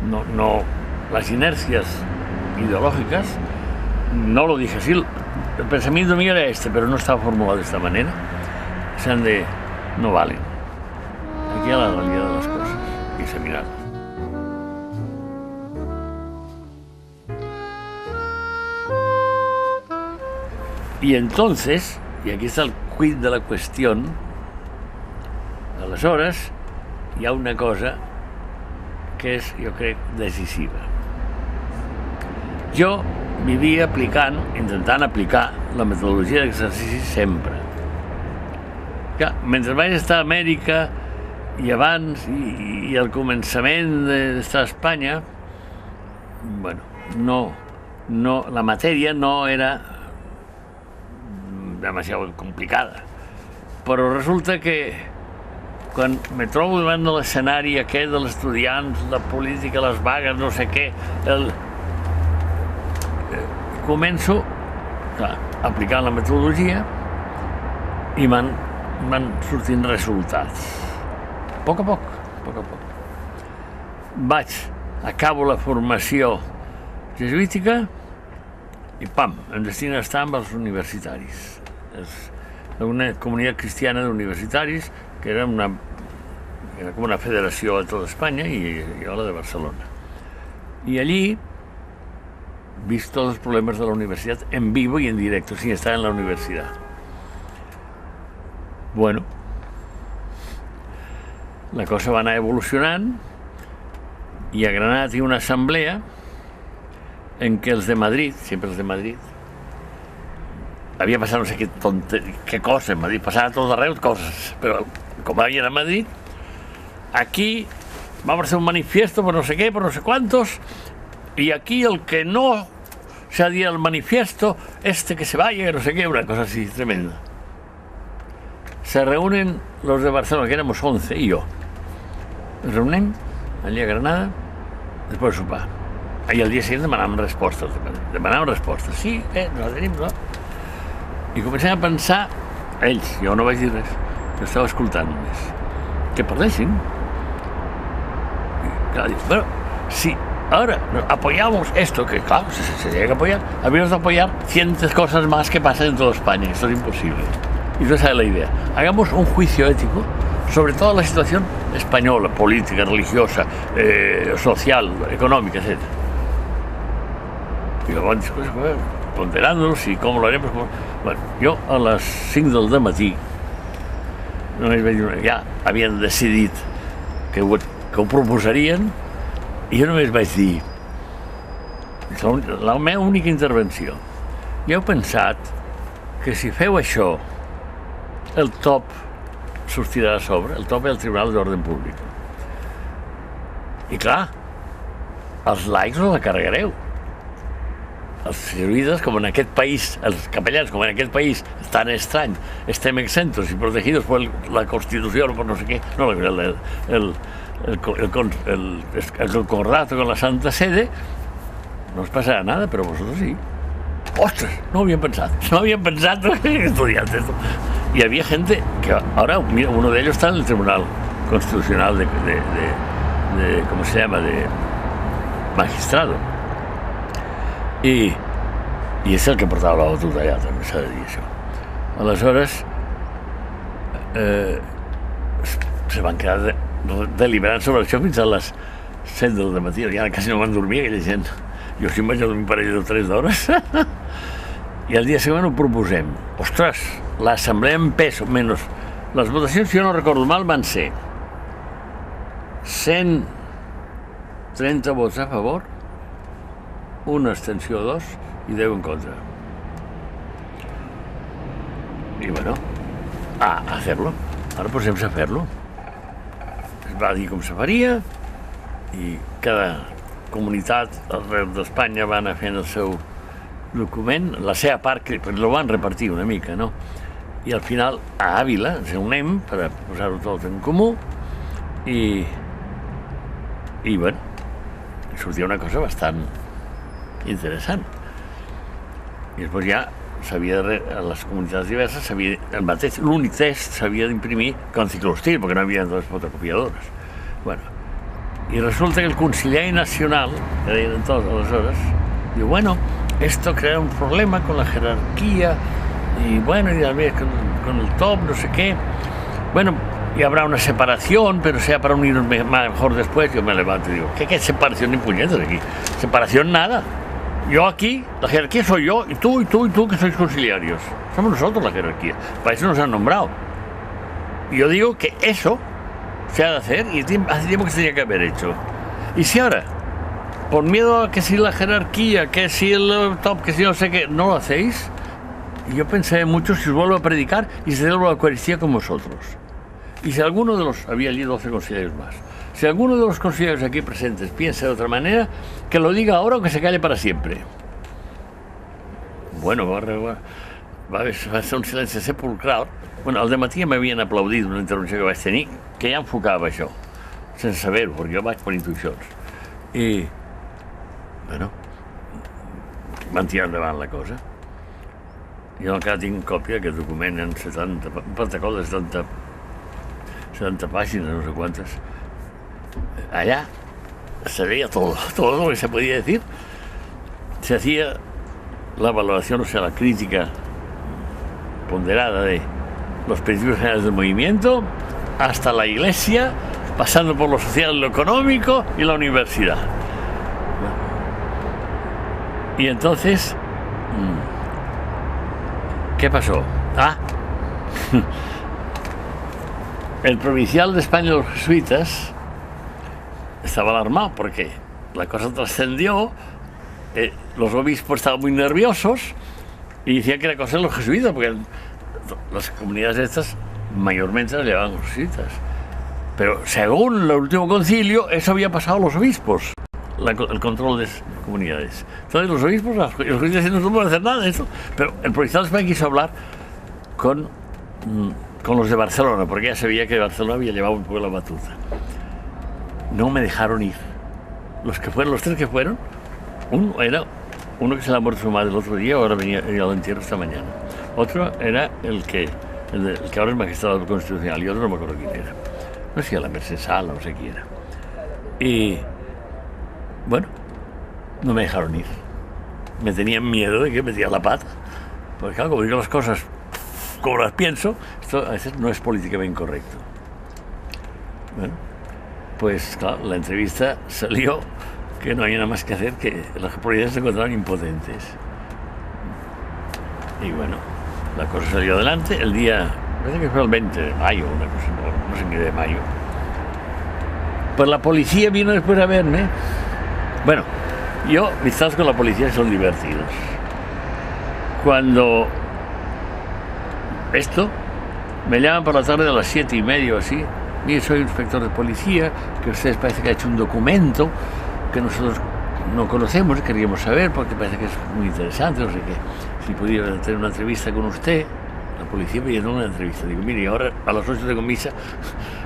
no, las inercias ideológicas, no lo dije así. El pensamiento mío era este, pero no estaba formulado de esta manera. Sean no valen. Aquí a la realidad de las cosas y examinarlas. Y entonces, y aquí está el quid de la cuestión, aleshores hi ha una cosa que és, jo crec, decisiva. Jo vivia intentant aplicar la metodologia d'exercici sempre. Ja, mentre vaig estar a Amèrica i abans i al començament d'estar a Espanya, bueno, no, la matèria no era demasiado complicada. Però resulta que quan me trobo davant de l'escenari aquest dels estudiants, la política, les vagues, no sé què, començo a aplicar la metodologia i van sortint resultats. A poc. Acabo la formació jesuítica i pam, em destino a estar amb els universitaris. És una comunitat cristiana d'universitaris que era com una federació a tota Espanya i jo la de Barcelona. I allí vist tots els problemes de la universitat en vivo y en directo, sin estar en la universidad. Bueno, la cosa va anar evolucionant i a Granada tinc una assemblea en què els de Madrid, sempre els de Madrid, havia passat no sé què cosa en Madrid, passava tot arreu coses, però com havia a Madrid, aquí vamos a hacer un manifiesto por no sé qué, por no sé cuántos, y aquí el que no se adhiera al manifiesto, que se vaya, que no sé qué, una cosa así tremenda. Se reúnen los de Barcelona, que éramos 11, y yo. Nos reúnem allí a Granada, després de sopar. I el dia seguint demanàvem respostes. Sí, no la tenim, no? I comencem a pensar, ells, jo no vaig dir res, jo estava escoltant només, que parlessin. I clar, dic, bueno, si ahora apoyamos esto, que claro, se tiene que apoyar, habíamos de apoyar cientos cosas más que pasan en toda España, esto es imposible. Y esa es la idea. Hagamos un juicio ético sobre toda la situación española, política, religiosa, social, económica, etc. Y luego ponderándonos y cómo lo haremos. Bueno, yo a las 5 del matí ja havien decidit que ho proposarien i jo només vaig dir la meva única intervenció. Jo he pensat que si feu això el top sortirà a sobre, el top és el Tribunal d'Ordre Públic. I clar, els laics no la carregareu. Els jesuïtes, com en aquest país, els capellans, com en aquest país tan estrany, estem exentos y protegidos por la Constitución o por no sé qué, no, el concordato con la Santa Sede, no os pasará nada, pero vosotros sí. ¡Ostras! No habían pensado estudiantes. Y había gente que ahora, mira, uno de ellos está en el Tribunal Constitucional de ¿cómo se llama?, de magistrado. I és el que portava la batuta allà, també s'ha de dir això. Aleshores, se van quedar deliberant sobre això fins a les 7 del matí, ja quasi no van dormir aquella gent. Jo sí em vaig dormir un parell o 3 d'hores. I el dia següent ho proposem. Ostres, l'assemblea en pes, menys les votacions, si jo no recordo mal, van ser 130 vots a favor, una abstenció 2 i 10 en contra. I bueno, a hacerlo. Ara posem-se a fer-lo. Es va dir com se faria i cada comunitat arreu d'Espanya va anar fent el seu document, la seva part, que lo van repartir una mica, no? I al final a Àvila ens reunem per posar-ho tot en comú i bueno, sortia una cosa bastant interessant. I després ja a les comunitats diverses l'únic test s'havia d'imprimir con ciclostil, perquè no hi havia dos fotocopiadores. Bueno, y resulta que el conciliari nacional, que deien entonces, aleshores, diu, bueno, esto crea un problema con la jerarquía y bueno, y también con el top, no sé qué. Bueno, y habrá una separación, pero sea para unirnos mejor después. Yo me levanto y digo, ¿qué separación ni puñetas aquí? Separación nada. Yo aquí, la jerarquía soy yo, y tú, que sois conciliarios. Somos nosotros la jerarquía. Para eso nos han nombrado. Y yo digo que eso se ha de hacer y hace tiempo que se tenía que haber hecho. Y si ahora, por miedo a que si la jerarquía, que si el top, que si no sé qué, no lo hacéis, yo pensé mucho si os vuelvo a predicar y se celebra la Eucaristía con vosotros. Y si alguno de los, había allí 12 conciliarios más, si alguno de los conciliarios aquí presentes piensa de otra manera, que lo diga ahora o que se calle para siempre. Bueno, va ser un silenci sepulcral. Bueno, al dematí m'havien aplaudit una intervenció que vaig tenir, que ja enfocava això, sense saber-ho, perquè jo vaig per intuïcions. I, bueno, van tirar endavant la cosa. Jo encara tinc còpia d'aquest document en 70, un protocol de 70 pàgines, no sé quantes. Allá se veía todo lo que se podía decir. Se hacía la valoración, o sea, la crítica ponderada de los principios generales del movimiento hasta la iglesia, pasando por lo social, lo económico y la universidad. Y entonces, ¿qué pasó? El provincial de España de los jesuitas estaba alarmado porque la cosa trascendió, los obispos estaban muy nerviosos y decían que era cosa de los jesuitas, porque las comunidades estas mayormente las llevaban los jesuitas. Pero según el último concilio, eso había pasado a los obispos, el control de las comunidades. Entonces los obispos, los jesuitas no pueden hacer nada de eso. Pero el provincial de España quiso hablar con los de Barcelona, porque ya sabía que Barcelona había llevado un poco la batuta. No me dejaron ir. Los tres que fueron, uno era uno que se le ha muerto su madre el otro día, ahora venía al entierro esta mañana. Otro era el que ahora es magistrado constitucional, y otro no me acuerdo quién era. No sé si era la Merced Sala, no sé quién era. Y bueno, no me dejaron ir. Me tenían miedo de que metía la pata. Porque claro, como digo las cosas como las pienso, esto a veces no es políticamente incorrecto. Bueno, pues claro, la entrevista salió que no había nada más que hacer, que las autoridades se encontraban impotentes. Y bueno, la cosa salió adelante. El día, parece que fue el 20 de mayo, una cosa, no sé qué de mayo. Pues la policía vino después a verme. Bueno, mis tratos con la policía son divertidos. Cuando me llaman por la tarde a las 7:30 o así. Mire, soy inspector de policía, que ustedes parece que ha hecho un documento que nosotros no conocemos, queríamos saber porque parece que es muy interesante, no sé qué. Si pudiera tener una entrevista con usted, la policía me llenó una entrevista. Digo, mire, ahora a las 8 tengo misa,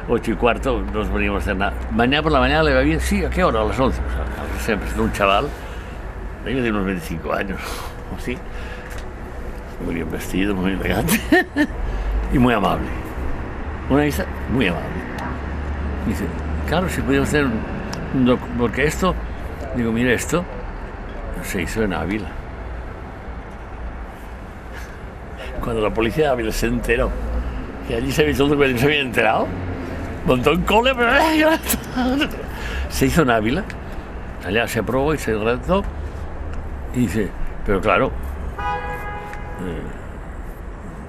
8:15, no nos veníamos a hacer nada. Mañana por la mañana le va bien, sí, ¿a qué hora? A las 11. O sea, se presentó un chaval, de unos 25 años, o sí, muy bien vestido, muy elegante y muy amable. Una vista muy amable. Dice, claro, si pudiera hacer porque esto, digo, mire, esto se hizo en Ávila. Cuando la policía de Ávila se enteró que allí se había hecho el documento y se había enterado, montó en cole, pero se hizo en Ávila, allá se aprobó y se redactó, y dice, pero claro,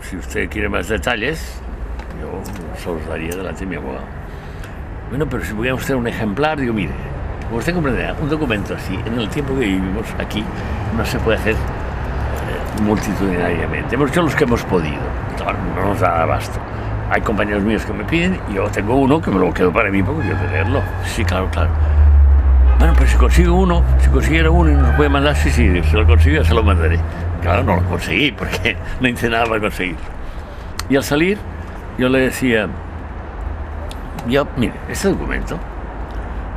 si usted quiere más detalles, yo se los daría delante de mi abogado. Bueno, pero si pudiera usted un ejemplar, digo, mire, como usted comprenderá, un documento así, en el tiempo que vivimos aquí, no se puede hacer multitudinariamente. Hemos hecho los que hemos podido, claro, no nos da abasto. Hay compañeros míos que me piden, y yo tengo uno que me lo quedo para mí porque quiero tenerlo. Sí, claro. Bueno, pero si consiguiera uno y nos puede mandar, sí, si lo consigo, se lo mandaré. Claro, no lo conseguí porque no hice nada para conseguirlo. Y al salir, yo le decía, mire, este documento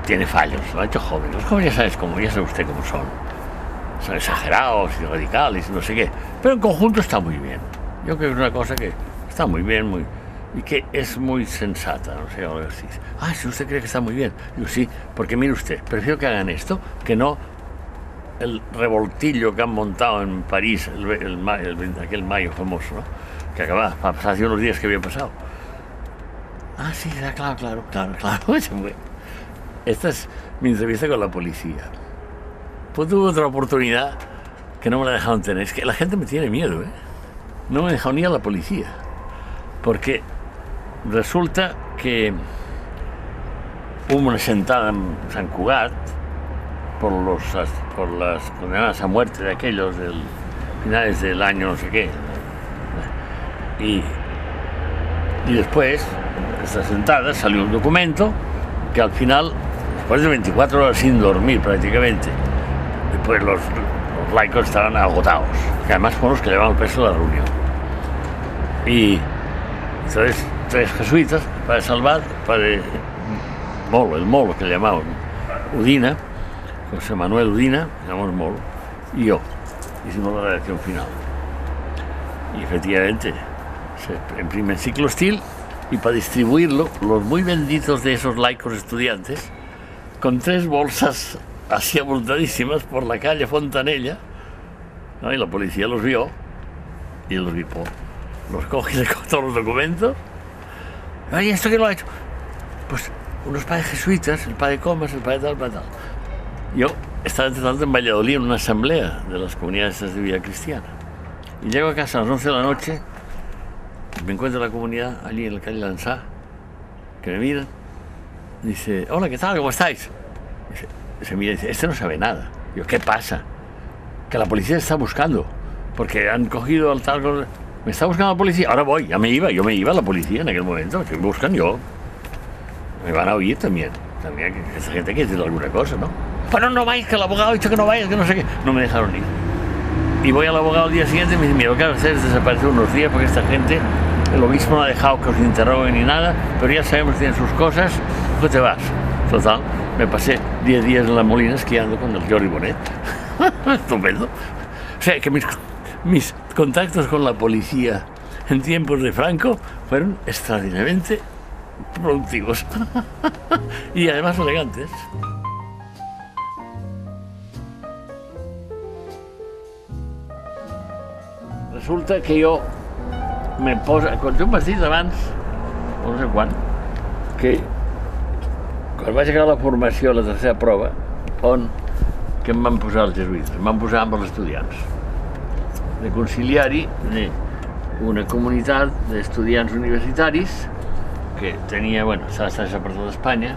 tiene fallos, lo ha hecho jóvenes. Los jóvenes ya sabe usted cómo son. Son exagerados y radicales y no sé qué. Pero en conjunto está muy bien. Yo creo que es una cosa que está muy bien, y que es muy sensata, no sé, algo así. Si usted cree que está muy bien. Digo, sí, porque mire usted, prefiero que hagan esto que no el revoltillo que han montado en París, aquel mayo famoso, ¿no? Que acababa, hace unos días que había pasado. Sí, claro. Esta es mi entrevista con la policía. Pues tuve otra oportunidad que no me la dejaron tener. Es que la gente me tiene miedo, ¿eh? No me dejaron ni a la policía. Porque resulta que hubo una sentada en San Cugat por las condenadas a muerte de aquellos finales del año no sé qué. Y después de estas sentadas salió un documento que al final, después de 24 horas sin dormir prácticamente, después los laicos estaban agotados, que además fueron los que llevaban el peso de la reunión. Y entonces 3 jesuitas, el padre Salvat, el padre Molo, el Molo que le llamaban, Udina, José Manuel Udina, llamamos Molo, y yo, hicimos la redacción final. Y efectivamente se imprime en Ciclostil, y para distribuirlo, los muy benditos de esos laicos estudiantes, con 3 bolsas así abultadísimas por la calle Fontanella, ¿no? Y la policía los vio y los gripó. Los coge y le coge todos los documentos. ¿Y esto quién lo ha hecho? Pues unos padres jesuitas, el padre Comas, el padre tal, Yo estaba entre tanto en Valladolid en una asamblea de las comunidades de vida cristiana. Y llego a casa a las 11 de la noche, me encuentro en la comunidad allí en la calle Lanzá, que me miran, dice, hola, ¿qué tal? ¿Cómo estáis? Se mira y dice, este no sabe nada. Yo, ¿qué pasa? Que la policía está buscando, porque han cogido al tal... Me está buscando la policía, ahora voy, yo me iba a la policía en aquel momento, que me buscan yo. Me van a oír también que esa gente quiere decir alguna cosa, ¿no? Pero no vais, que el abogado ha dicho que no vayas, que no sé qué. No me dejaron ir. Y voy al abogado al día siguiente y me dice, mira, lo que vas a hacer es desaparecer unos días porque esta gente, el obispo no ha dejado que os interroguen ni nada, pero ya sabemos que tienen sus cosas, pues te vas. Total, me pasé 10 días en la Molina esquiando con el Jordi Bonet. Estupendo. O sea, que mis contactos con la policía en tiempos de Franco fueron extraordinariamente productivos y además elegantes. Resulta que jo me posa, quan tu m'has dit abans, no sé quan, que quan vaig acabar la formació a la tercera prova, que em van posar els jesuïtes, em van posar amb els estudiants, de conciliari d'una comunitat d'estudiants universitaris que tenia, estava estesa per tota Espanya,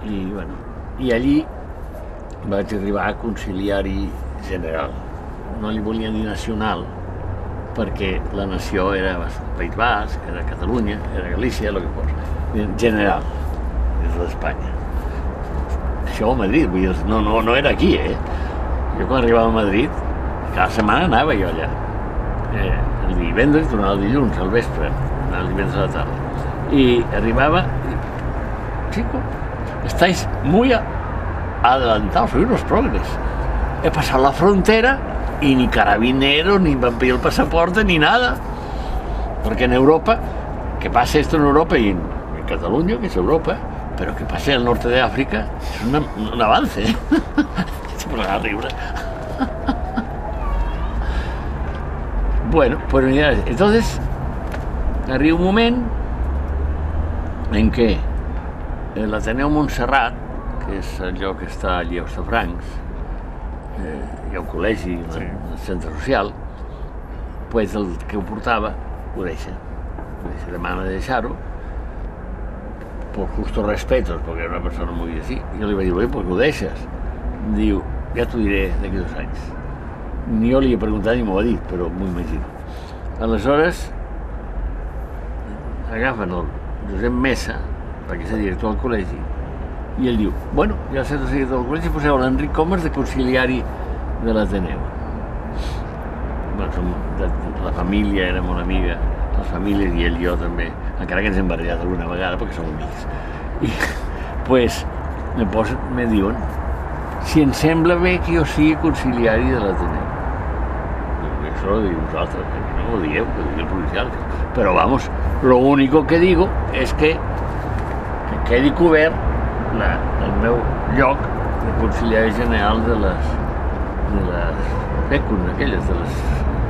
i allí vaig arribar a conciliari general. No li volien dir nacional, perquè la nació era el País Basc, era Catalunya, era Galícia, el que fos. General, des d'Espanya. Això a Madrid, vull dir, no era aquí, Jo quan arribava a Madrid, cada setmana anava jo allà. El divendres, tornava el dilluns, al vespre, el divendres a la tarda. Y arribaba, chico, estáis muy adelantados, sois unos progres. He pasado la frontera y ni carabineros, ni me han pedido el pasaporte, ni nada. Porque en Europa, que pase esto en Europa y en Cataluña, que es Europa, pero que pase al norte de África, es un avance. Horrible. Bueno, pues mira, entonces arriba un moment en què l'Ateneu Montserrat, que és el lloc que està allí a Hostafrancs, hi ha un col·legi, el centre social, pues el que ho portava ho deixa. Demana de deixar-ho, por justos respetos, porque era una persona muy así. Jo li vaig dir, ¿por qué ho deixes? Diu, ja t'ho diré d'aquí 2 anys. Ni jo li he preguntat ni m'ho ha dit, però m'ho imagino. Aleshores, agafen el Josep Mesa, perquè és el director del col·legi, i ell diu, bueno, ja sé el director del col·legi, poseu l'Enric Comas de conciliari de l'Ateneu. La família era molt amiga, les famílies i ell i jo també, encara que ens hem barallat alguna vegada perquè som amics. I pues me diuen si em sembla bé que jo sigui conciliari de l'Ateneu. Això ho diu vosaltres, no ho dieu, que ho digui el provincial. Però vamos, lo único que digo es que quedi cobert el meu lloc de conciliari general de les FECUN, aquelles, de la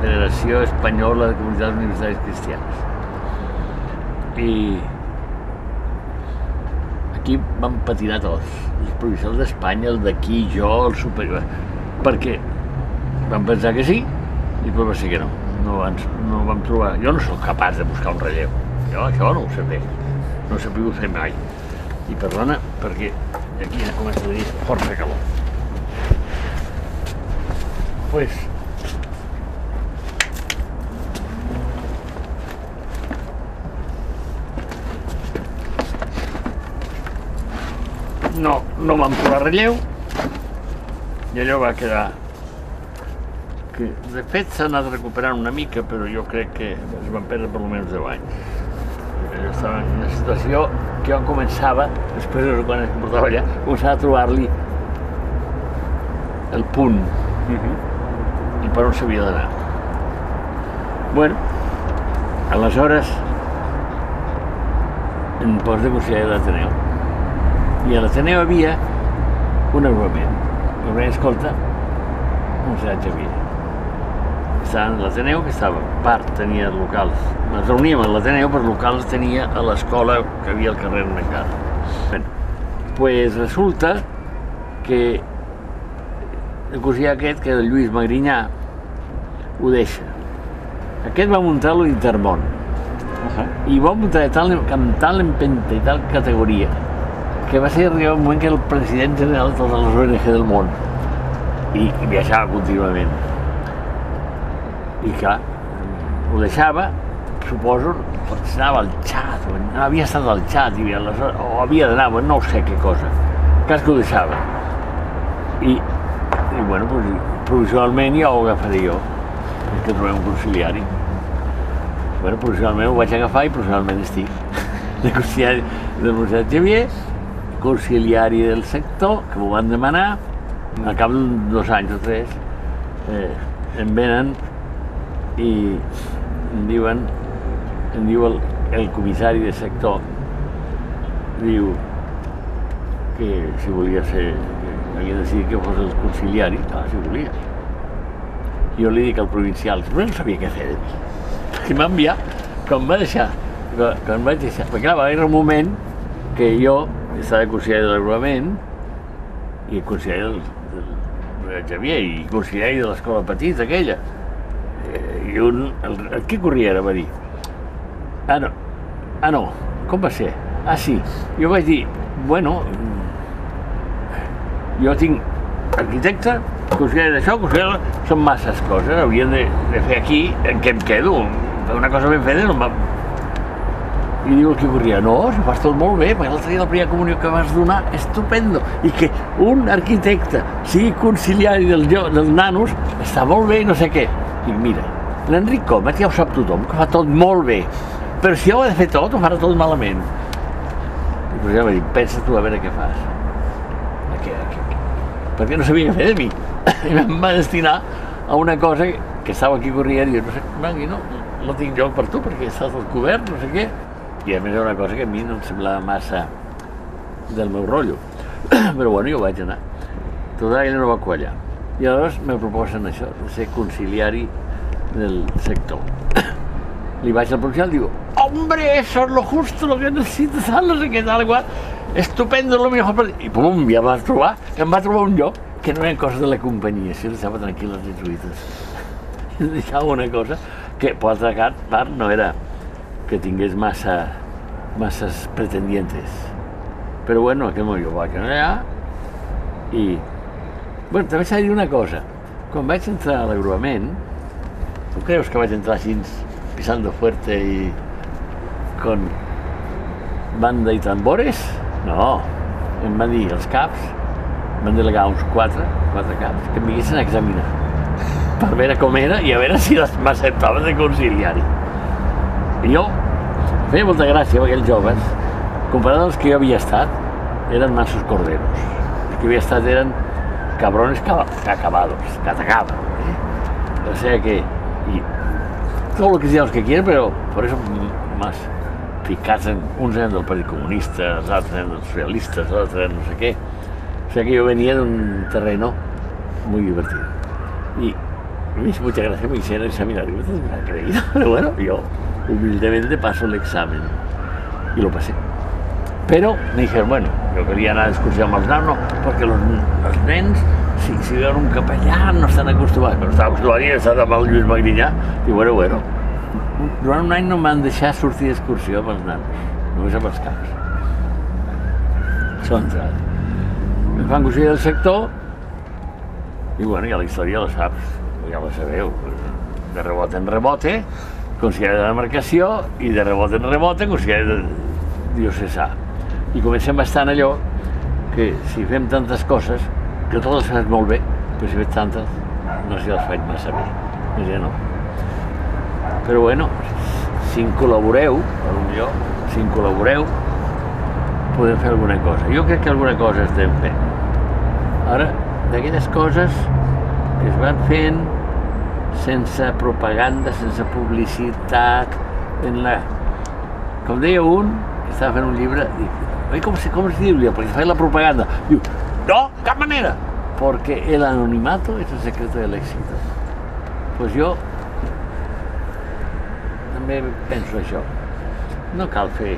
Federació Espanyola de Comunitats Universitàries Cristianes. I aquí van patinar tots, els provincials d'Espanya, el d'aquí, jo, el superior, perquè van pensar que sí i després va ser que no. No vam trobar... Jo no soc capaç de buscar un relleu. Jo això no ho sé bé. No he sabut fer mai. I perdona, perquè aquí ja comença a tenir força calor. Pues... No vam trobar relleu i allò va quedar que de fet s'ha anat recuperant una mica, però jo crec que es van perdre per almenys 10 anys. Jo estava en una situació que jo començava, després de quan es portava allà, començava a trobar-li el punt i per on s'havia d'anar. Bueno, aleshores em poso de consellera de l'Ateneu. I a l'Ateneu hi havia un agrupament. L'agrupament, escolta, Universitat Xavier. Estava a l'Ateneu, que estava, part tenia locals. Ens reuníem a l'Ateneu, però locals tenia a l'escola que havia al carrer Mengar. Bé, doncs resulta que el cosí aquest, que era el Lluís Magrinyà, ho deixa. Aquest va muntar l'Intermón. I va muntar amb tal empenta i tal categoria que va ser arribar un moment que era el president general de totes les ONG del món i viatjava contínuament. I clar, ho deixava, suposo, perquè anava al Txad, o havia estat al Txad, o havia d'anar, no sé què cosa. El cas que ho deixava. I bueno, provisionalment ja ho agafaré jo, que trobem un conciliari. Bueno, provisionalment ho vaig agafar i provisionalment estic. De conciliari de la Universitat Xavier, conciliari del sector, que m'ho van demanar, al cap de 2 anys o 3, em venen i em diu el comissari de sector, diu que si volia ser, que havia decidit que fos el conciliari, si volia. Jo li dic al provincial, però no sabia què fer de mi. Perquè m'ha enviat, quan vaig deixar, perquè clar, va haver un moment que jo estava conciliari de l'agrupament i conciliari del Xavier i conciliari de l'escola petita aquella. I el Quico Riera va dir, no, com va ser? Sí, jo vaig dir, bueno, jo tinc arquitecte, conciliari d'això, conciliari d'això, són masses coses, haurien de fer aquí en què em quedo, una cosa ben feta no em va... I diu el Quico Riera, no, si fas tot molt bé, perquè l'altre dia la primera comunió que vas donar, estupendo, i que un arquitecte sigui conciliari dels nanos, està molt bé i no sé què. Dic, mira, l'Enric Comas ja ho sap tothom, que fa tot molt bé, però si ho ha de fer tot, ho farà tot malament. I el va dir, pensa tu a veure què fas. Perquè no sabia què fer de mi. I em va destinar a una cosa que estava aquí corrient i jo no sé, no tinc lloc per tu perquè estàs al cobert, no sé què. I a més era una cosa que a mi no em semblava massa del meu rotllo. Però bueno, jo vaig anar. Tota ella no va quallar. I aleshores me proposen això, de ser conciliari del sector. Li vaig al provincial i diu, hombre, eso es lo justo, lo que necesitas, no sé què, tal, igual, estupendo, lo mejor. I pum, ja em va trobar un lloc que no eren coses de la companyia, si deixava tranquil·les i truites. I deixava una cosa que, per altra part, no era que tingués masses pretendientes. Però bueno, aquell moment jo vaig anar allà i... Bueno, també s'ha de dir una cosa. Quan vaig entrar a l'agrupament, tu creus que vaig entrar així pisando fuerte i con banda i tambores? No, em van dir els caps, em van delegar uns quatre caps, que em vinguessin a examinar per veure com era i a veure si m'acceptaven de conciliari. I jo feia molta gràcia perquè els joves, comparats als que jo havia estat, eren mansos corderos. Els que havia estat eren cabrones acabados, catacaban. O sea que, y todo lo que sean los que quieren, pero por eso más ficados en, uns eren del Partit Comunista, els altres eren dels socialistes, els altres eren no sé què. O sea que yo venía de un terreno muy divertido. Y me hizo mucha gracia, me hicieron examinar, y me han creído, pero bueno, yo humildemente paso el examen y lo pasé. Pero me dijeron, bueno, yo quería anar a excursió amb els nanos, perquè els nens, si veuen un capellà, no estan acostumats. Però estava acostumat i he estat amb el Lluís Magrinyà. I bueno, durant un any no m'han deixat sortir d'excursió amb els nanos, només amb els caps. Això ha entrat. Em fan consell del sector i bueno, ja la història la saps, ja la sabeu. De rebote en rebote, consellari de demarcació i de rebote en rebote, consellari diocesà. I comencem bastant allò que si fem tantes coses, que totes les fem molt bé, però si fem tantes, no sé si els faig massa bé, ja no. Però bueno, si en col·laboreu, potser, si en col·laboreu, podem fer alguna cosa. Jo crec que alguna cosa estem fent. Ara, d'aquelles coses que es van fent sense propaganda, sense publicitat, com deia un, que estava fent un llibre, dic, com es diu, perquè feia la propaganda. Diu, no, cap manera, porque el anonimato es el secreto del éxito. Pues jo també penso això. No cal fer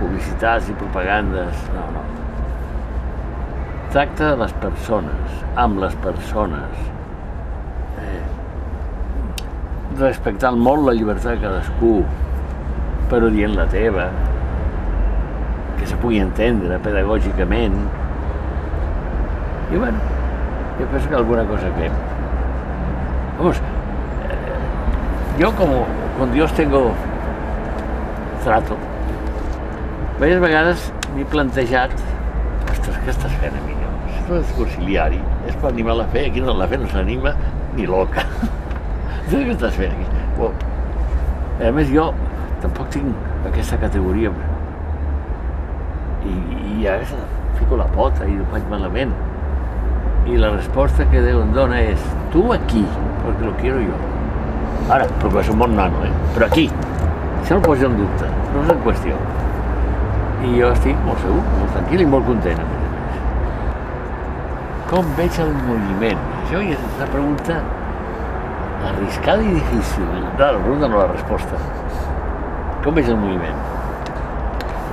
publicitats i propagandes, no. Tracta de les persones, amb les persones. Respectant molt la llibertat de cadascú, però dient la teva, que se pugui entendre pedagògicament. I bueno, yo penso que alguna cosa fem. Vamos, yo con Dios tengo trato. Varias vegades m'he plantejat, ostres, què estàs fent, amigo? Si tu ets conciliari, és per animar la fe, aquí no la fe no s'anima ni loca. Què estàs fent aquí? A més, jo tampoc tinc aquesta categoria i a vegades fico la pota i ho faig malament. I la resposta que Déu em dona és tu aquí, perquè lo quiero yo. Ara, perquè és un bon nano, però aquí. Això no ho poso en dubte, no és en qüestió. I jo estic molt segur, molt tranquil i molt content, a més. Com veig el moviment? Això és una pregunta arriscada i difícil. No, la pregunta no la resposta. Com veig el moviment?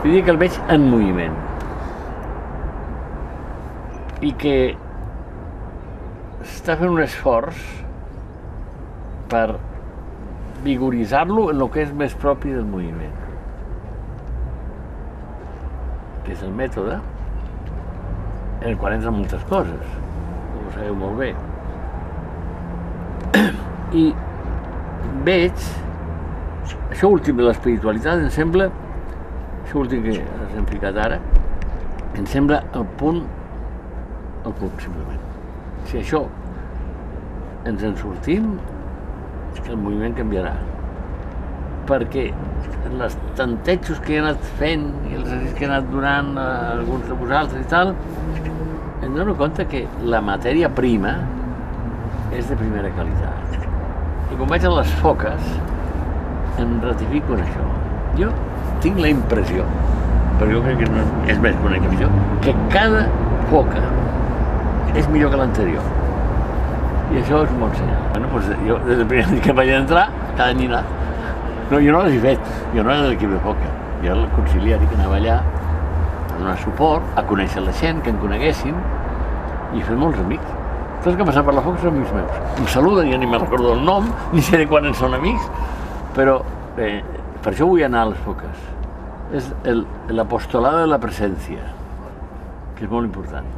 Jo dic que el veig en moviment. I que està fent un esforç per vigoritzar-lo en el que és més propi del moviment, que és el mètode, en el qual entren moltes coses, com ho sabeu molt bé. I veig, això últim de l'espiritualitat, em sembla, això últim que has implicat ara, em sembla el punt, simplement. Si això ens en sortim, el moviment canviarà. Perquè els tantejos que he anat fent i els exercicis que he anat donant a alguns de vosaltres i tal, em dono compte que la matèria prima és de primera qualitat. I quan vaig a les foques, em ratifico en això. Jo tinc la impressió, però jo crec que no és més que una impressió, que cada foca és millor que l'anterior. I això és un bon senyal. Bueno, doncs jo, des del primer dia que vaig entrar, cada any he anat. No, jo no les he fet, jo no era de l'equip de foca. Jo era el conciliari que anava allà a donar suport, a conèixer la gent, que em coneguessin, i fer molts amics. Tots que passen per la foca són amics meus. Em saluden, ja ni me'n recordo el nom, ni sé de quan en són amics, però per això vull anar a les foques. És l'apostolado de la presència, que és molt important.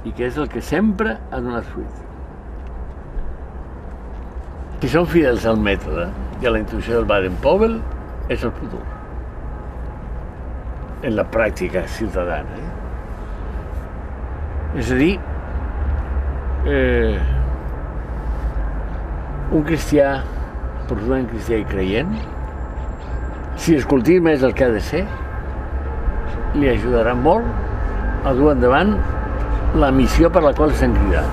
I que és el que sempre ha donat fruit. Si són fidels al mètode i a la intuïció del Baden-Powell, és el futur. En la pràctica ciutadana. És a dir, un cristià, profundament cristià i creient, si escoltim és el que ha de ser, li ajudarà molt a dur endavant la missió per la qual s'han cridat.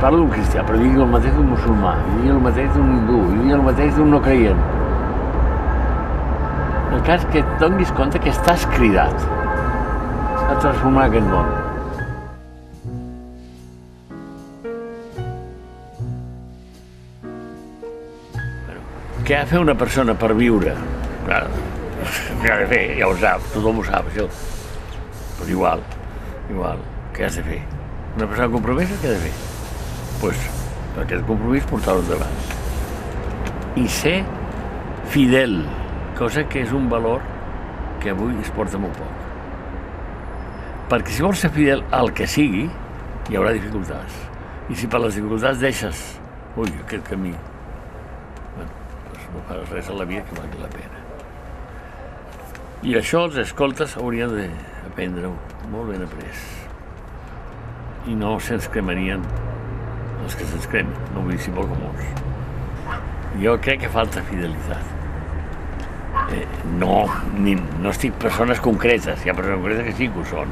Parlo d'un cristià, però digui el mateix d'un musulmà, i digui el mateix d'un hindú, i digui el mateix d'un no creient. El cas que et donis compte que estàs cridat a transformar aquest món. Què ha de fer una persona per viure? Què ha de fer? Ja ho sap, tothom ho sap, això. Però igual. Què has de fer? Una persona compromesa, què ha de fer? Doncs aquest compromís portar-ho endavant. I ser fidel, cosa que és un valor que avui es porta molt poc. Perquè si vols ser fidel al que sigui, hi haurà dificultats. I si per les dificultats deixes, aquest camí, doncs no fas res a la vida que valgui la pena. I això els escoltes haurien d'aprendre-ho molt ben après. i no se'ns cremarien els que se'ns cremen, no vull dir si molt comuns. Jo crec que falta fidelitat. No estic persones concretes, hi ha persones concretes que sí que ho són,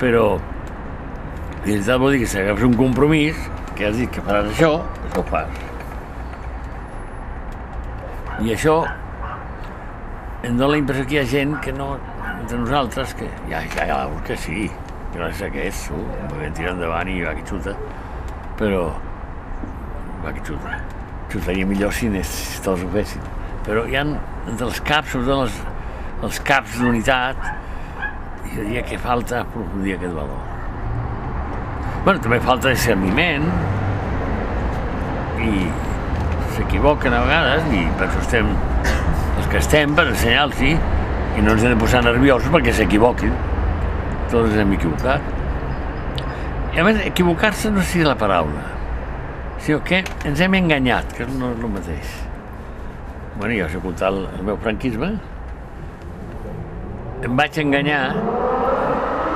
però fidelitat vol dir que si agafes un compromís, que has dit que faràs això ho fas. I això em dona la impressió que hi ha gent que no, entre nosaltres, que ja que sí, que no sé què és, perquè tira endavant i va que xuta, però va que xuta. Xutaria millor si tots ho fessin. Però hi ha entre els caps, sobretot els caps d'unitat, jo diria que falta aprofundir aquest valor. Bueno, també falta discerniment i s'equivoquen a vegades i per això estem els que estem per ensenyar-los i no ens hem de posar nerviosos perquè s'equivoquin. Tots ens hem equivocat. I a més, equivocar-se no sigui la paraula, sinó que ens hem enganyat, que no és el mateix. Bueno, jo sé contar el meu franquisme, em vaig enganyar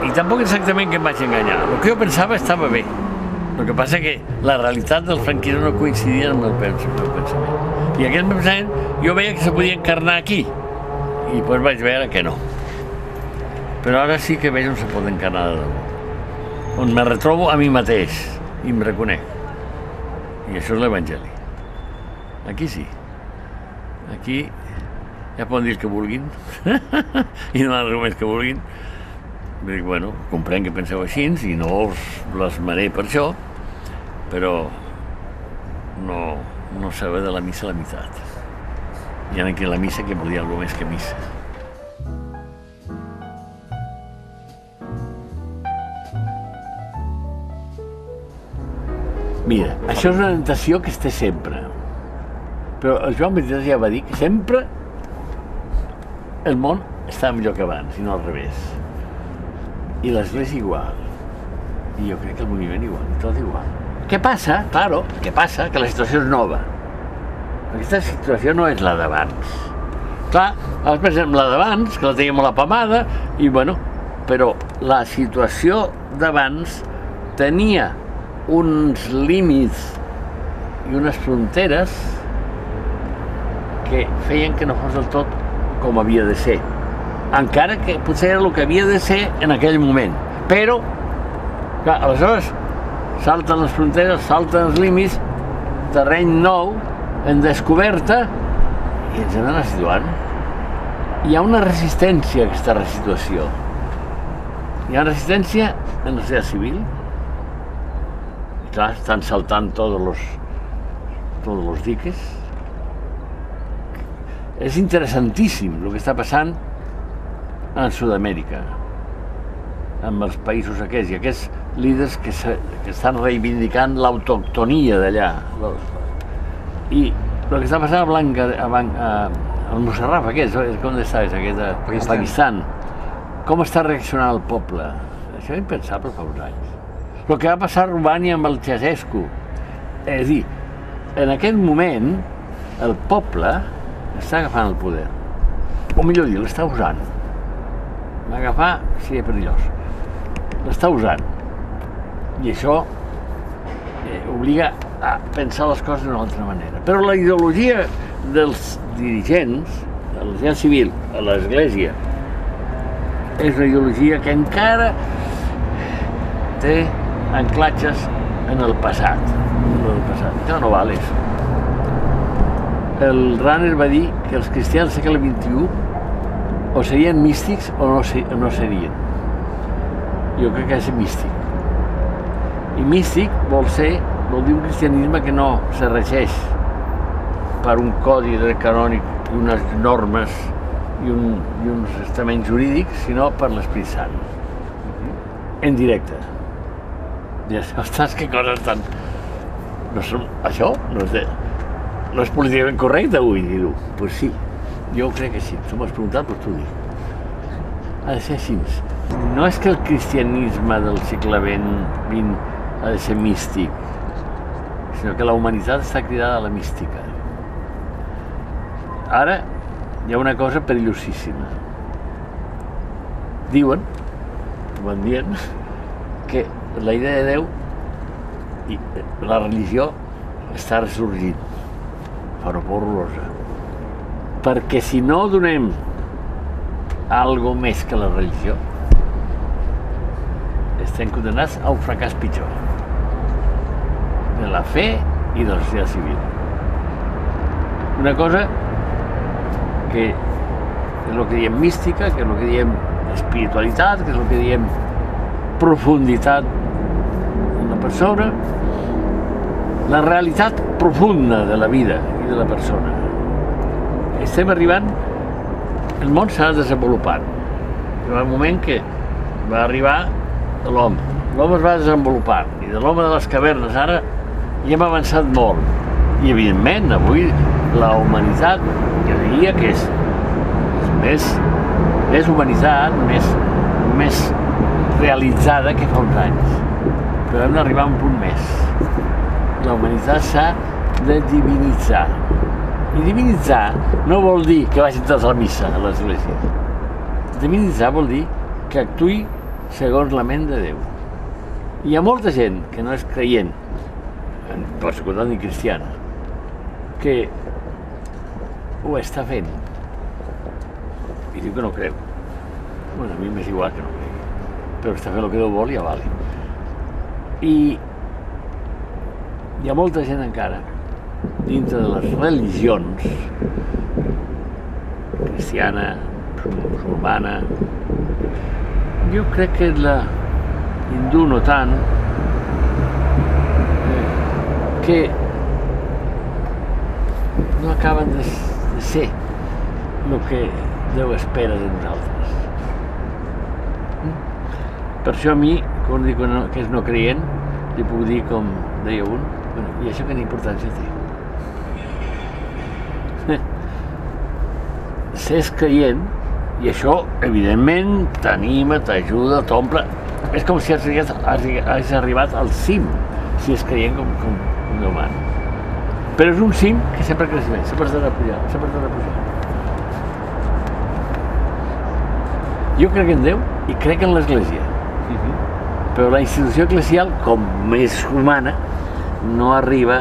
i tampoc exactament que em vaig enganyar. El que jo pensava estava bé. El que passa que la realitat del franquisme no coincidia amb el meu pensament. I aquest pensament jo veia que se podia encarnar aquí i després vaig veure que no. Però ara sí que veig on se pot encarnar de debò. On me retrobo a mi mateix i em reconec. I això és l'Evangeli. Aquí sí. Aquí ja poden dir el que vulguin i no arguments que vulguin. Dic, bueno, comprenc que penseu així i no us blasmaré per això, però no saber de la missa a la meitat. Hi ha aquí la missa que volia alguna més que missa. Mira, això és una tentació que es té sempre. Però el Joan XXIII ja va dir que sempre el món està millor que abans, i no al revés. I l'Església igual. I jo crec que el moviment igual, tot igual. Què passa? Claro, què passa? Que la situació és nova. Aquesta situació no és la d'abans. Clar, ara pensem la d'abans, que la teníem a la pomada, i bueno, però la situació d'abans tenia uns límits i unes fronteres que feien que no fos del tot com havia de ser. Encara que potser era el que havia de ser en aquell moment. Però, clar, aleshores, salten les fronteres, salten els límits, terreny nou, en descoberta, i ens hem d'anar situant. Hi ha una resistència a aquesta resituació. Hi ha una resistència en la societat civil. I clar, estan saltant todos los diques. És interessantíssim el que està passant en Sud-amèrica, amb els països aquests, i aquests líders que estan reivindicant l'autoctonia d'allà. I el que està passant al Musharraf aquest, com està? Aquest, a Pakistan. Com està reaccionant el poble? Això és impensable fa uns anys. El que va passar a Romània amb el Ceausescu. És a dir, en aquest moment, el poble està agafant el poder. O millor dir, l'està usant. Agafar sí és perillós. L'està usant. I això obliga a pensar les coses d'una altra manera. Però la ideologia dels dirigents, de la gent civil, a l'Església, és una ideologia que encara té anclatges en el passat. Això no val, això. El Rahner va dir que els cristians del segle XXI o serien místics o no serien. Jo crec que ha de ser místic. I místic vol dir un cristianisme que no se regeix per un codi canònic i unes normes i uns estaments jurídics, sinó per l'Esprit Sant. En directe. I ostres, que coses tan... Això no és políticament correcte avui dir-ho. Doncs sí, jo crec que sí. Tu m'has preguntat, doncs t'ho dic. Ha de ser així. No és que el cristianisme del segle XX ha de ser místic, sinó que la humanitat està cridada a la mística. Ara hi ha una cosa perillosíssima. Diuen, ho van dient, que la idea de Déu i la religió està ressorgint de forma horrorosa. Perquè si no donem algo més que la religió, estem condemnats a un fracàs pitjor de la fe i de la societat civil. Una cosa que és el que diem mística, que és el que diem espiritualitat, que és el que diem profunditat en la persona, la realitat profunda de la vida i de la persona. Estem arribant, el món s'ha desenvolupat. Hi va un moment que va arribar l'home. L'home es va desenvolupar i de l'home de les cavernes ara ja hem avançat molt. I evidentment avui la humanitat, jo diria que és més humanitat, més realitzada que fa uns anys. Però hem d'arribar a un punt més. La humanitat s'ha de divinitzar. I divinitzar no vol dir que vagin tots a la missa, a l'església. Divinitzar vol dir que actuï segons la ment de Déu. Hi ha molta gent que no és creient, persecutada ni cristiana, que ho està fent i diu que no creu. Bueno, a mi m'és igual que no cregui, però està fent el que Déu vol i ja vale. I hi ha molta gent encara dintre de les religions, cristiana, musulmana, jo crec que la hindú no tant, que no acaben de ser el que Déu espera de nosaltres. Per això a mi, quan dic que és no creient, li puc dir, com deia un, bueno, i això quina importància té? S'és creient, i això, evidentment, t'anima, t'ajuda, t'omple. És com si has arribat al cim, si és creient com un humà. Però és un cim que sempre creix més, sempre has d'anar pujar, sempre has d'anar pujar. Jo crec en Déu i crec en l'Església. Però la institució eclesial, com més humana, no arriba,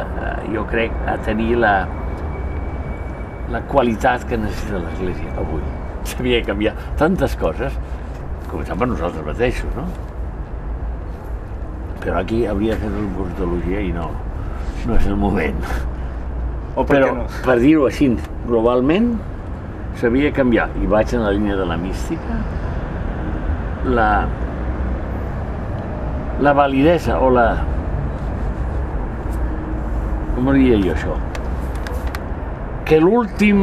jo crec, a tenir la qualitat que necessita l'Església avui. S'havia de canviar tantes coses, començant per nosaltres mateixos, no? Però aquí hauria de fer un curs de teologia i no és el moment. Però, per dir-ho així, globalment, s'havia de canviar. I vaig en la línia de la mística, la validesa o la... com ho diria jo, això? Que l'últim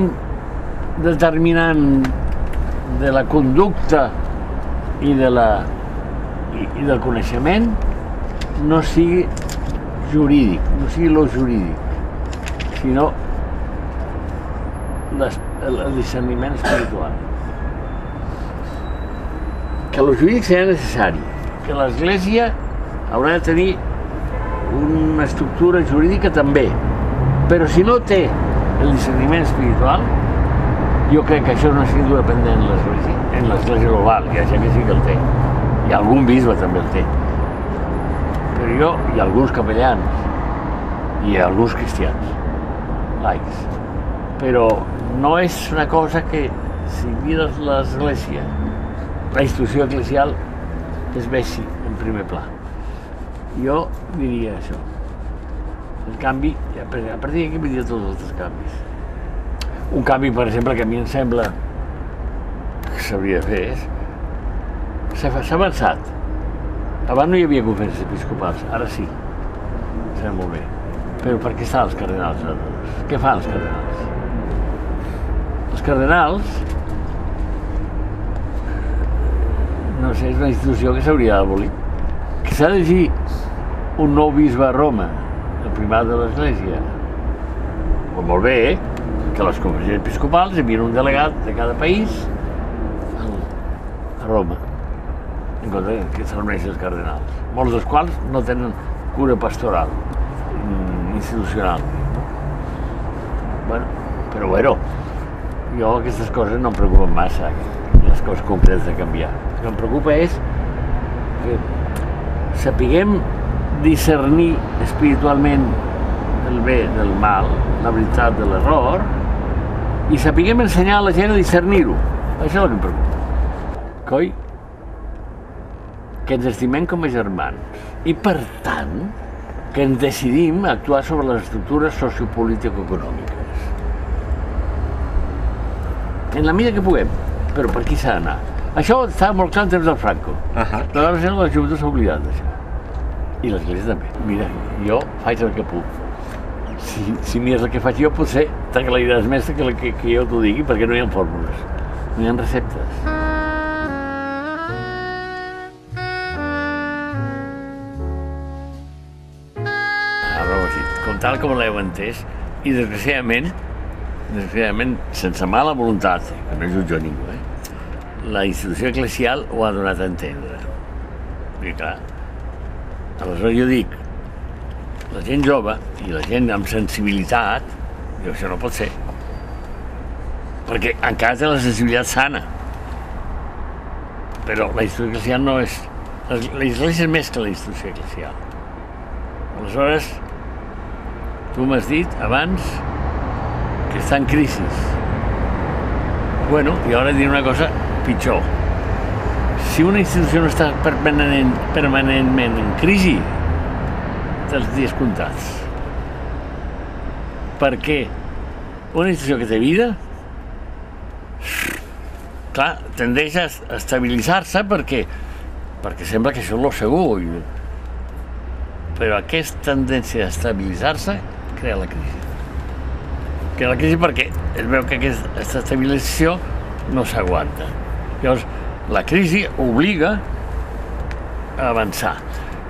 determinant de la conducta i del coneixement no sigui jurídic, no sigui lo jurídic, sinó el discerniment espiritual. Que lo jurídic serà necessari, que l'Església haurà de tenir una estructura jurídica també, però si no té el discerniment espiritual, jo crec que això no és independent en l'Església global, hi ha gent que sí que el té, i algun bisbe també el té, però jo, i alguns capellans, i alguns cristians, laics, però no és una cosa que, si mires l'Església, la institució eclesial es vegi en primer pla. Jo diria això. El canvi, a partir d'aquí vull dir tots els altres canvis. Un canvi, per exemple, que a mi em sembla que s'hauria de fer és... S'ha avançat. Abans no hi havia conferències episcopals, ara sí. Sembla molt bé. Però per què estan els cardenals? Què fan els cardenals? Els cardenals, no sé, és una institució que s'hauria d'abolir. Que s'ha d'elegir un nou bisbe a Roma, el primat de l'Església. Pues molt bé, que les conferències episcopals envien un delegat de cada país a Roma, en compte que se'n reuneixen els cardenals, molts dels quals no tenen cura pastoral, institucional. Però bueno, jo aquestes coses no em preocupen massa, les coses concretes de canviar. El que em preocupa és que sapiguem discernir espiritualment el bé del mal, la veritat de l'error, i sapiguem ensenyar a la gent a discernir-ho. Això és el que em preocupa. Coi? Que ens estimem com a germans. I per tant, que ens decidim a actuar sobre les estructures sociopolítico-econòmiques. En la mida que puguem, però per aquí s'ha d'anar. Això estava molt clar en temps del Franco. Però ara la joventut s'ha oblidat d'això. I l'Església també. Mira, jo faig el que puc. Si mires el que faig jo, potser t'aclariràs més que jo t'ho digui, perquè no hi ha fórmules, no hi ha receptes. Com tal com l'heu entès, i desgraciadament, sense mala voluntat, que no jutjo ningú, la institució eclesial ho ha donat a entendre. I clar, aleshores jo dic, la gent jove i la gent amb sensibilitat, diu, això no pot ser. Perquè encara té la sensibilitat sana. Però la institució eclesial no és... L'església és més que la institució eclesial. Aleshores, tu m'has dit abans que està en crisi. Bueno, i ara diré una cosa pitjor. Si una institució no està permanentment en crisi, dels dies comptats. Perquè una institució que té vida, clar, tendeix a estabilitzar-se perquè sembla que això és lo segur. Però aquesta tendència a estabilitzar-se crea la crisi. Crea la crisi perquè es veu que aquesta estabilització no s'aguanta. Llavors, la crisi obliga a avançar.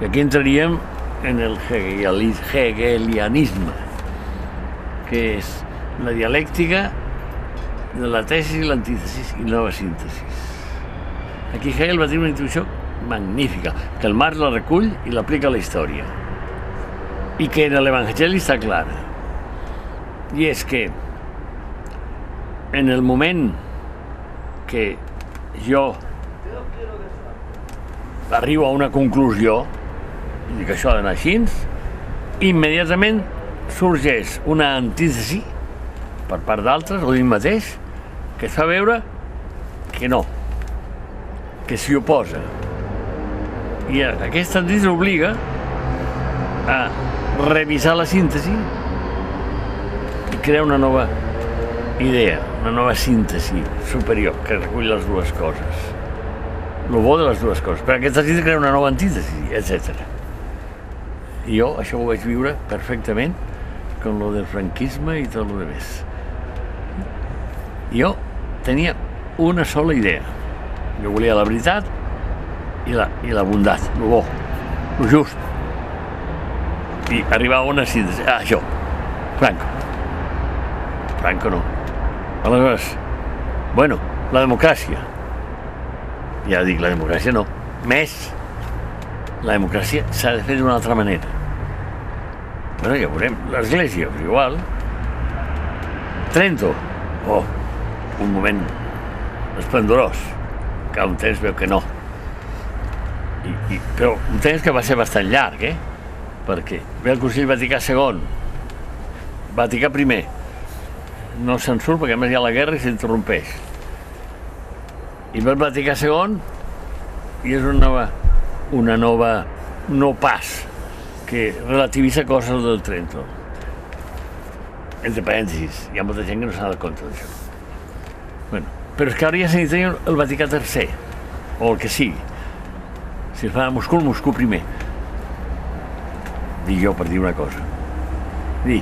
I aquí entraríem en el hegelianisme, que és la dialèctica de la tesi, l'antítesis i la nova síntesi. Aquí Hegel va tenir una intuïció magnífica, que el Marx la recull i l'aplica a la història. I que en l'Evangeli està clara. I és que en el moment que jo arribo a una conclusió, i que això ha d'anar així, immediatament sorgeix una antítesi per part d'altres, o d'ell mateix, que fa veure que no, que s'hi oposa. I aquesta antítesi obliga a revisar la síntesi i crear una nova idea, una nova síntesi superior que recull les dues coses. El bo de les dues coses. Però aquesta síntesi crea una nova antítesi, etc. I jo això ho vaig viure perfectament com lo del franquisme i tot lo de més. Jo tenia una sola idea. Jo volia la veritat i la bondat, el bo, el just. I arribava a una síntesi. Això, Franco. Franco no. Aleshores, bueno, la democràcia. Ja dic, la democràcia no. Més, la democràcia s'ha de fer d'una altra manera. Bueno, ja veurem. L'Església, igual. Trento. Oh, un moment esplendorós. Que un temps veu que no. Però un temps que va ser bastant llarg, Perquè ve el Concili Vaticà II. Vaticà I. No se'n surt perquè a més hi ha la guerra i s'interrompeix. I ve el Vaticà II i és una nova no pas que relativitza coses del Trento. Entre parèntesis, hi ha molta gent que no s'ha de compte d'això. Bueno, però és que ara ja se necessita el Vaticà III, o el que sigui. Si es fa a Moscou, el Moscou I. Dic jo per dir una cosa. Dic,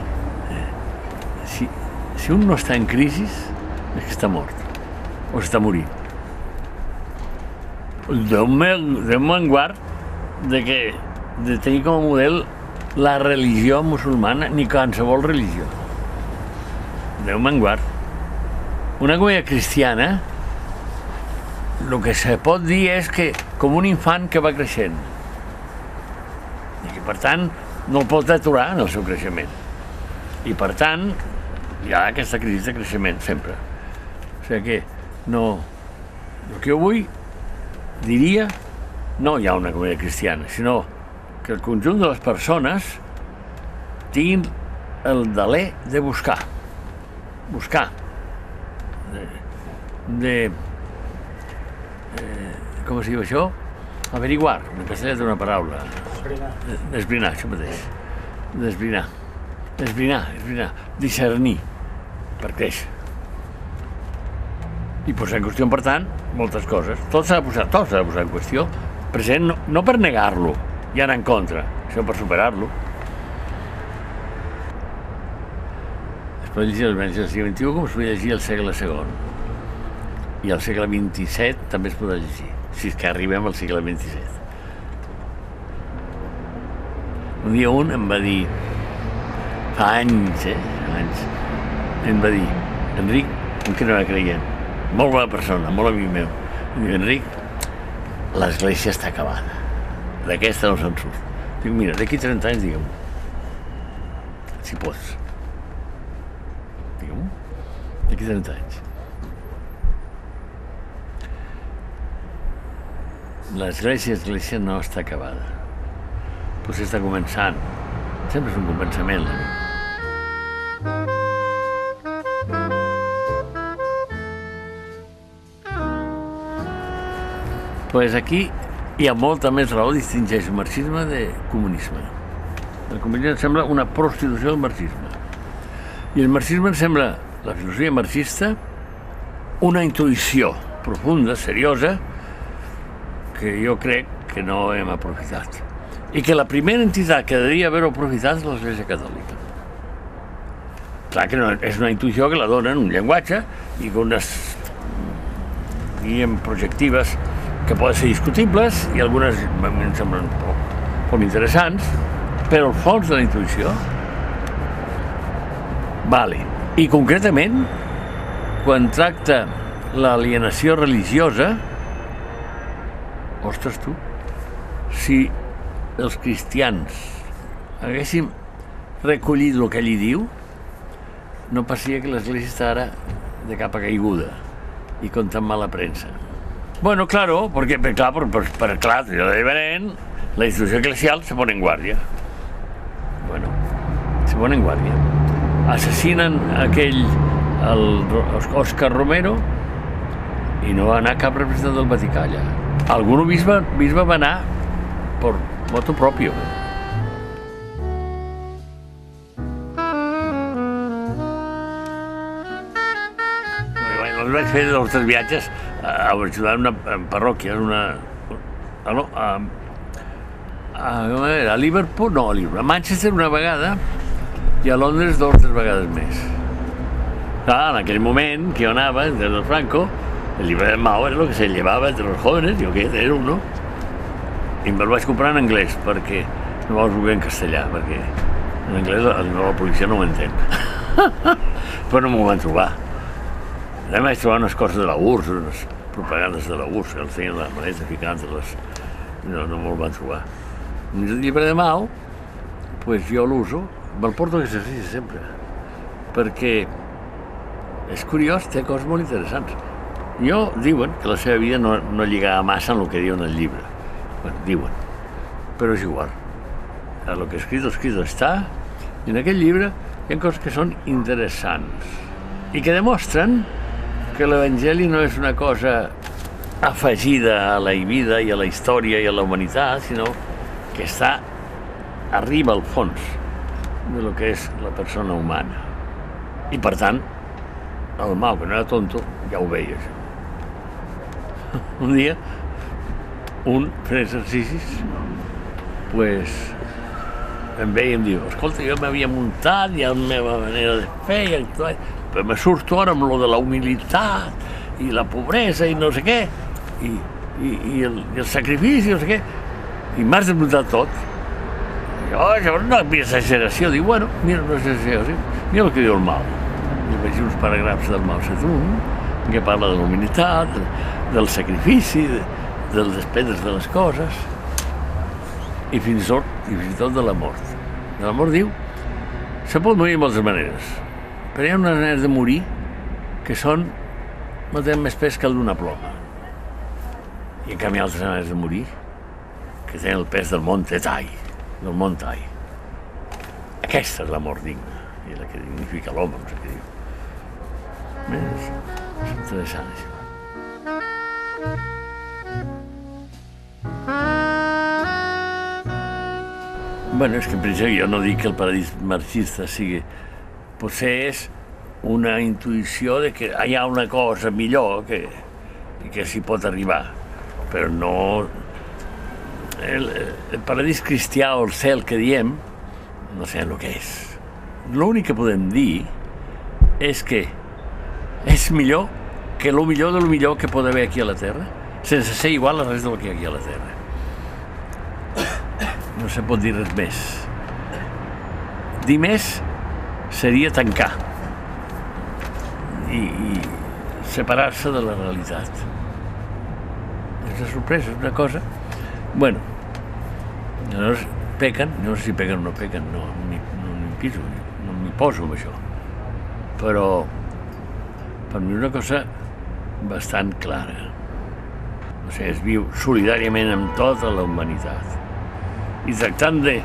si un no està en crisi, és que està mort, o s'està morint. Déu me'n guard de tenir com a model la religió musulmana, ni qualsevol religió. Déu me'n guard. Una comunitat cristiana, el que se pot dir és que com un infant que va creixent. I que, per tant, no el pot aturar en el seu creixement. I, per tant, hi ha aquesta crisi de creixement, sempre. O sigui que, no... El que jo vull, diria, no hi ha una comunitat cristiana, sinó que el conjunt de les persones tinguin el deler de buscar, com es diu això? Averiguar, en castellà té una paraula. Esbrinar, això mateix. Esbrinar, discernir, per créixer. I posar en qüestió, per tant, moltes coses. Tot s'ha de posar en qüestió, present, no per negar-lo i anar en contra, sinó per superar-lo. Es pot llegir almenys el segle XXI com es podia llegir el segle II. I al segle XXVII també es podrà llegir, si és que arribem al segle XXVII. Un dia un em va dir, fa anys, em va dir, Enric, que no era creient, molt bona persona, molt amic meu, em diu, Enric, l'església està acabada, d'aquesta no se'n surt. Dic, mira, d'aquí 30 anys, digue'm, si pots. Digue'm, d'aquí 30 anys. L'església no està acabada. Potser està començant. Sempre és un començament, la Pues aquí hi ha molta més raó, distingeix el marxisme de comunisme. El comunisme em sembla una prostitució del marxisme. I el marxisme em sembla, la filosofia marxista, una intuïció profunda, seriosa, que jo crec que no hem aprofitat. I que la primera entitat que devia haver-ho aprofitat és l'Església Catòlica. Clar que no, és una intuïció que la donen un llenguatge i unes projectives que poden ser discutibles i algunes em semblen poc interessants, però el fons de la intuïció vale. I concretament, quan tracta l'alienació religiosa, ostres tu, si els cristians haguéssim recollit el que ell diu, no passaria que l'Església està ara de capa caiguda i con tan mala premsa. Bueno, claro, porque claro, la institució eclesial se pone en guardia. Bueno, se pone en guardia. Assassinen el Òscar Romero i no va anar cap representant del Vaticà allà. Algun bisbe va anar per motu propio. Vaig fer els 3 viatges a ajudar en una parròquia, a Liverpool, a Manchester una vegada i a Londres 2 o 3 vegades més. Clar, en aquell moment que jo anava, entre el Franco, el llibre de Mao era el que se llevava entre els jóvenes, jo què, era uno. I me'l vaig comprar en anglès, perquè no vaig voler en castellà, perquè en anglès la policia no ho entén. Però no m'ho van trobar. Allà vaig trobar unes coses de la URSS, unes propagandes de la URSS, que els tenien a la maleta ficant-les. No me'l van trobar. El llibre de Mao, pues jo l'uso, me'l porto a exercici sempre, perquè és curiós, té coses molt interessants. Diuen que la seva vida no lligava massa amb el que diuen el llibre. Bueno, diuen, però és igual. El que escrito està, i en aquest llibre hi ha coses que són interessants i que demostren que l'Evangeli no és una cosa afegida a la vida i a la història i a la humanitat, sinó que arriba al fons de lo que és la persona humana. I per tant, el Mao, que no era tonto, ja ho veia. Un dia, fent exercicis, pues, em veia i em diu, escolta, jo m'havia muntat, hi ha la meva manera de fer, i actuar, però me surto ara amb lo de la humilitat i la pobresa i no sé què, i el sacrifici, no sé què, i m'has de muntar tot. I jo, llavors no hi ha exageració. Dic, bueno, mira, no és exageració, mira el que diu el Mao. I vaig dir uns paràgrafs del Mao Zedong, que parla de la humilitat, del sacrifici, dels despendres de les coses, i fins i tot de la mort. De la mort diu, se pot morir de moltes maneres, però hi ha unes maneres de morir que no tenen més pes que el d'una ploma. I en canvi hi ha altres maneres de morir que tenen el pes del mont Tai, del mont Tai. Aquesta és l'amor digne, i la que dignifica l'home, no sé què diu. És interessant, això. Bueno, és que per això jo no dic que el paradís marxista sigui... Potser és una intuïció de que hi ha una cosa millor i que s'hi pot arribar, però no... El paradís cristià o el cel que diem, no sé el que és. L'únic que podem dir és que és millor que el millor de lo millor que pot haver aquí a la Terra, sense ser igual a res del que hi ha aquí a la Terra. No se pot dir res més. Dir més seria tancar i separar-se de la realitat. És una sorpresa, és una cosa... Bueno, llavors pequen, no sé si pequen o no pequen, no m'hi poso amb això. Però per mi una cosa bastant clara. O sigui, es viu solidàriament amb tota la humanitat. I tractant de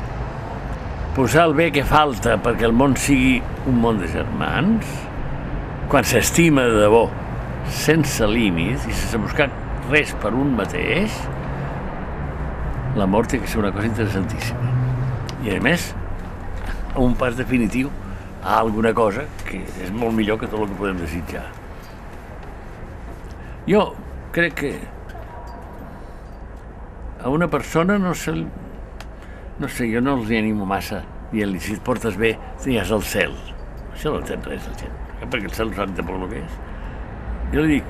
posar el bé que falta perquè el món sigui un món de germans, quan s'estima de debò, sense límits i sense buscar res per un mateix, l'amor té que ser una cosa interessantíssima. I a més, a un pas definitiu a alguna cosa que és molt millor que tot el que podem desitjar. Jo crec que a una persona no sé, jo no els animo massa dient-li, si et portes bé, tenies el cel. Això no entén res, la gent, perquè el cel no sap tampoc el que és. Jo li dic,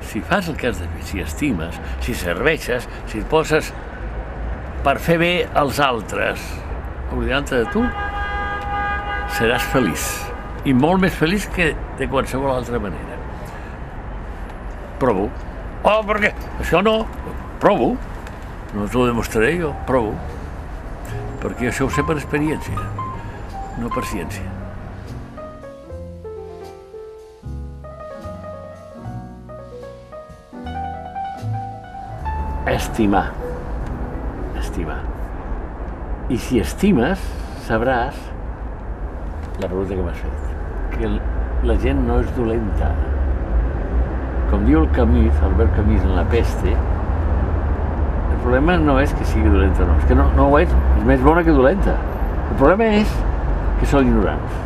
si fas el que has de fer, si estimes, si serveixes, si et poses per fer bé als altres, oblidant-te de tu, seràs feliç. I molt més feliç que de qualsevol altra manera. Provo. Oh, per què? Això no. Provo. No t'ho demostraré jo, provo. Perquè això ho sé per experiència, no per ciència. Estimar. I si estimes, sabràs la pregunta que m'has fet, que la gent no és dolenta. Com diu el Camus, Albert Camus en La peste, el problema no és que sigui dolenta o no, és que no ho és més bona que dolenta. El problema és que són ignorants.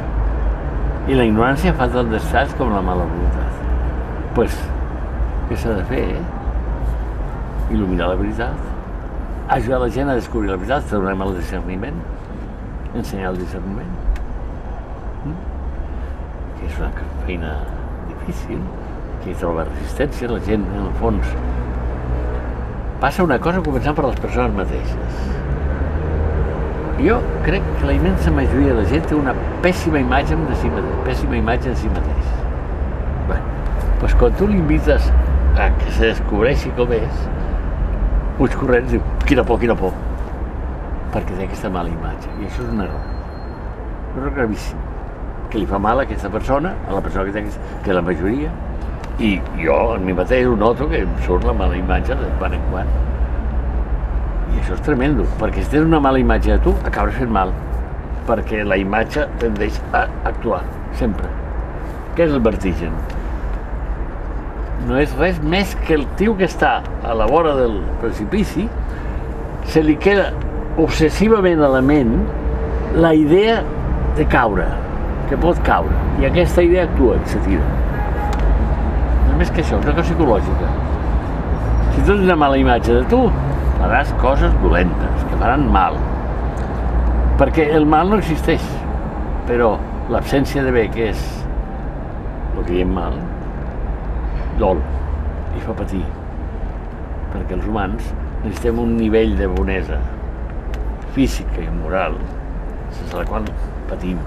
I la ignorància fa tant d'estats com la mala voluntat. Pues, què s'ha de fer, Il·luminar la veritat, ajudar la gent a descobrir la veritat, donem el discerniment, ensenyar el discerniment. Que és una feina difícil, que hi troba resistència, la gent, en el fons, passa una cosa començant per les persones mateixes. Jo crec que la immensa majoria de la gent té una pèssima imatge de si mateix. Bé, doncs quan tu l'invites a que se descobreixi com és, fuig corrents i diu, quina por, perquè té aquesta mala imatge. I això és un error. Un error gravíssim, que li fa mal a aquesta persona, a la persona que té que és la majoria, i jo, en mi mateix, ho noto que em surt la mala imatge de quan en quan. I això és tremendo, perquè si tens una mala imatge de tu, acabes fent mal, perquè la imatge tendeix a actuar, sempre. Què és el vertigen? No és res més que el tio que està a la vora del precipici, se li queda obsessivament a la ment la idea de caure, que pot caure, i aquesta idea actua i se tira. No és més que això, és una cosa psicològica. Si tu tens una mala imatge de tu, faràs coses dolentes, que faran mal. Perquè el mal no existeix, però l'absència de bé, que és el que diem mal, dol i fa patir. Perquè els humans necessitem un nivell de bonesa física i moral sense la qual patim.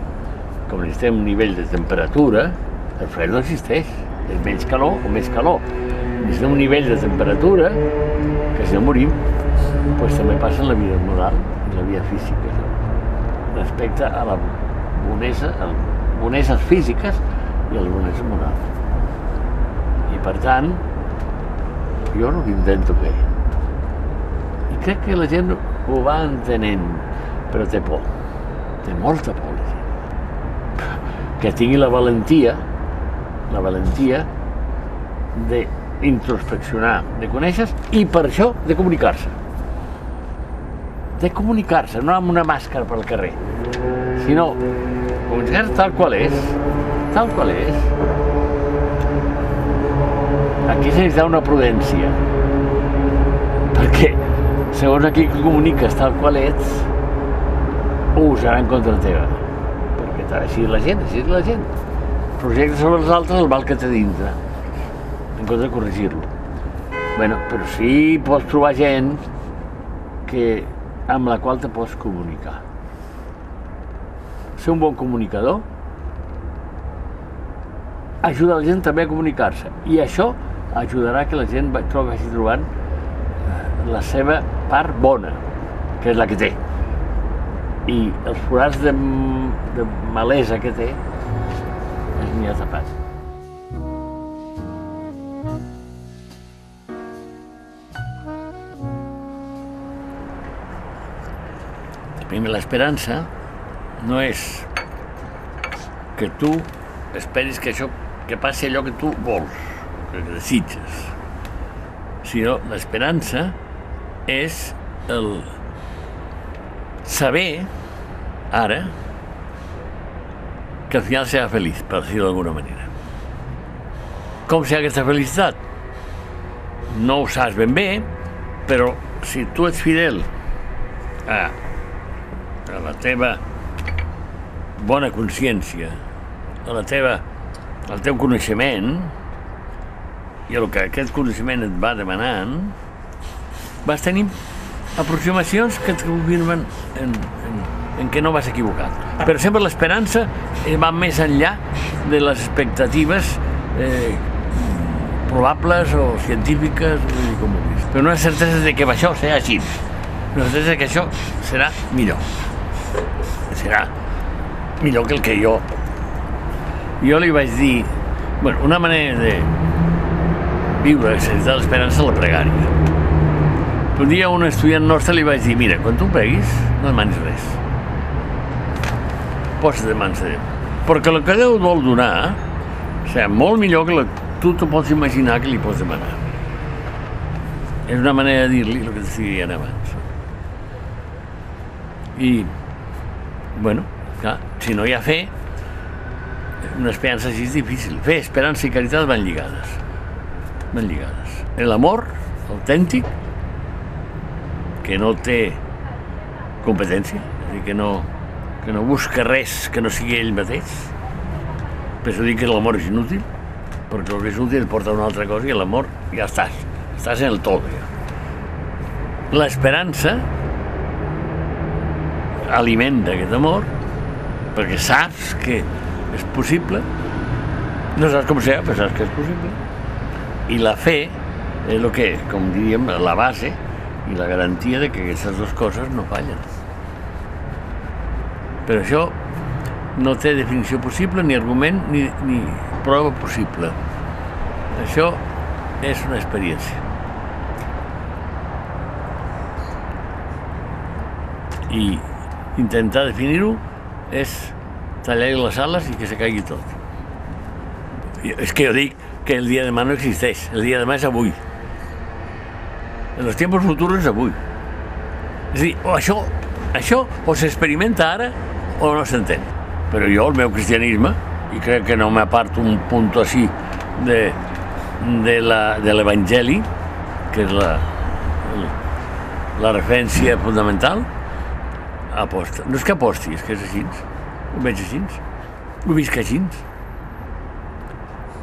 Com necessitem un nivell de temperatura, el fred no existeix. És menys calor o més calor. Necessitem un nivell de temperatura que si no morim, doncs també passa en la vida moral i la vida física. Respecte a la bonesa, a les boneses físiques i a la bonesa moral. I per tant, jo no intento bé. crec que la gent ho va entenent, però té por, té molta por la gent. Que tingui la valentia d'introspeccionar, de conèixer i per això de comunicar-se. De comunicar-se, no amb una màscara pel carrer, sinó comunicar-se tal qual és. Aquí s'ha necessita una prudència, perquè segons aquí que comuniques tal qual ets, ho usarà en contra teva, perquè així és la gent. Projecte sobre els altres el mal que té dintre, en compte de corregir-lo. Però sí pots trobar gent amb la qual te pots comunicar. Ser un bon comunicador ajuda la gent també a comunicar-se, i això ajudarà que la gent vagi trobant la seva part bona, que és la que té, i els forats de malesa que té es n'hi ha tapat. Primer, l'esperança no és que tu esperis que passi allò que tu vols, que desitges, sinó l'esperança és el saber ara que al final serà feliç, per dir-ho d'alguna manera. Com serà aquesta felicitat? No ho saps ben bé, però si tu ets fidel a la teva bona consciència, al teu coneixement, i el que aquest coneixement et va demanant, vas tenir aproximacions que et confirmen en què no vas equivocat. Però sempre l'esperança va més enllà de les expectatives probables o científiques, com ho vist. Però una certesa de que això serà així, una certesa de que això serà millor. Serà millor que el que jo li vaig dir, una manera de viure l'exercici l'esperança a la pregària. Un dia a un estudiant nostre li vaig dir, mira, quan tu preguis, no demanis res. Posa't de mans de Déu. Perquè el que Déu vol donar serà molt millor que tu t'ho pots imaginar que li pots demanar. És una manera de dir-li el que t'estic dient abans. I, clar, si no hi ha fe, una esperança així és difícil. Fe, esperança i caritat van lligades. L'amor autèntic, que no té competència, és a dir, que no busca res que no sigui ell mateix. Per això dic que l'amor és inútil, perquè el que és útil et porta a una altra cosa i l'amor ja estàs en el tot. L'esperança alimenta aquest amor perquè saps que és possible, no saps com serà, però saps que és possible, i la fe és el que, com diríem, la base i la garantia de que aquestes dues coses no fallen. Però això no té definició possible, ni argument, ni prova possible. Això és una experiència. I intentar definir-ho és tallar-hi les ales i que se caigui tot. És que jo dic que el dia de demà no existeix, el dia de demà és avui. En els temps futurs és avui. És a dir, això o s'experimenta ara o no s'entén. Però jo, el meu cristianisme, i crec que no m'aparto un punt així de l'Evangeli, que és la referència fundamental, aposta. No és que aposti, és que és així. Ho veig així. Ho visc així.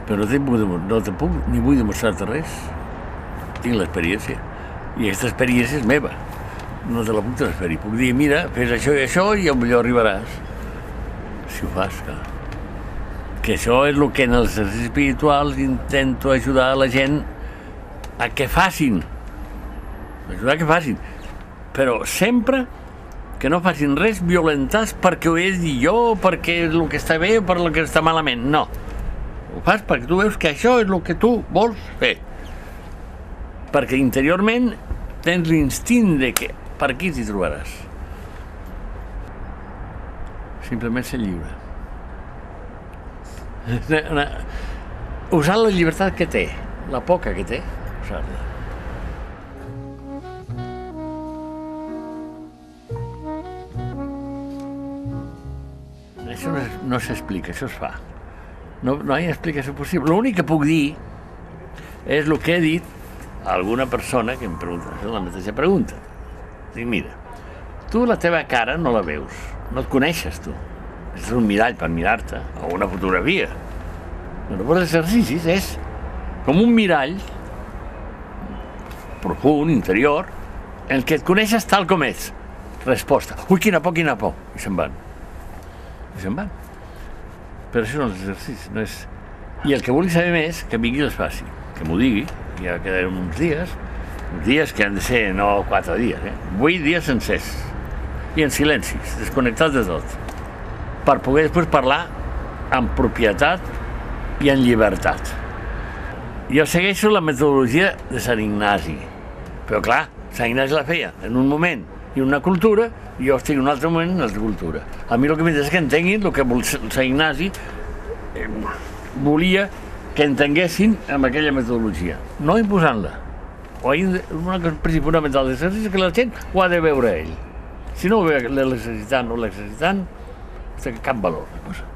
Però no te puc ni vull demostrar-te res. Tinc l'experiència. I aquesta experiència és meva. No te la puc transferir. Puc dir, mira, fes això i això i potser arribaràs. Si ho fas, clar. Que això és el que en els exercicis espirituals intento ajudar la gent a que facin. Ajudar a que facin. Però sempre que no facin res violentats perquè ho he de dir jo, perquè és el que està bé o per el que està malament. No. Ho fas perquè tu veus que això és el que tu vols fer. Perquè interiorment tens l'instint de que per aquí t'hi trobaràs. Simplement ser lliure. Usar la llibertat que té, la poca que té, usar-la. Això no s'explica, això es fa. No hi ha explicació possible. L'únic que puc dir és el que he dit a alguna persona que em pregunta, és la mateixa pregunta. Dic, mira, tu la teva cara no la veus, no et coneixes tu. És un mirall per mirar-te, o una fotografia. Però per exercicis és com un mirall profund, interior, en què et coneixes tal com ets. Resposta, ui, quina por, i se'n van. Però això no és exercici, no és... I el que vulgui saber més, que vingui i les faci, que m'ho digui, ja quedarem uns dies que han de ser no 4 dies, 8 dies sencers, i en silencis, desconnectats de tot, per poder després parlar amb propietat i en llibertat. Jo segueixo la metodologia de Sant Ignasi, però clar, Sant Ignasi la feia en un moment i una cultura, i jo estic en un altre moment en una altra cultura. A mi el que m'interessa és que entenguin el que Sant Ignasi volia que entenguessin amb aquella metodologia, no imposant-la. Una cosa principal fonamental de l'exercici és que la gent ho ha de veure ell. Si no ho veu l'exercitant o l'exercitant, no té cap valor.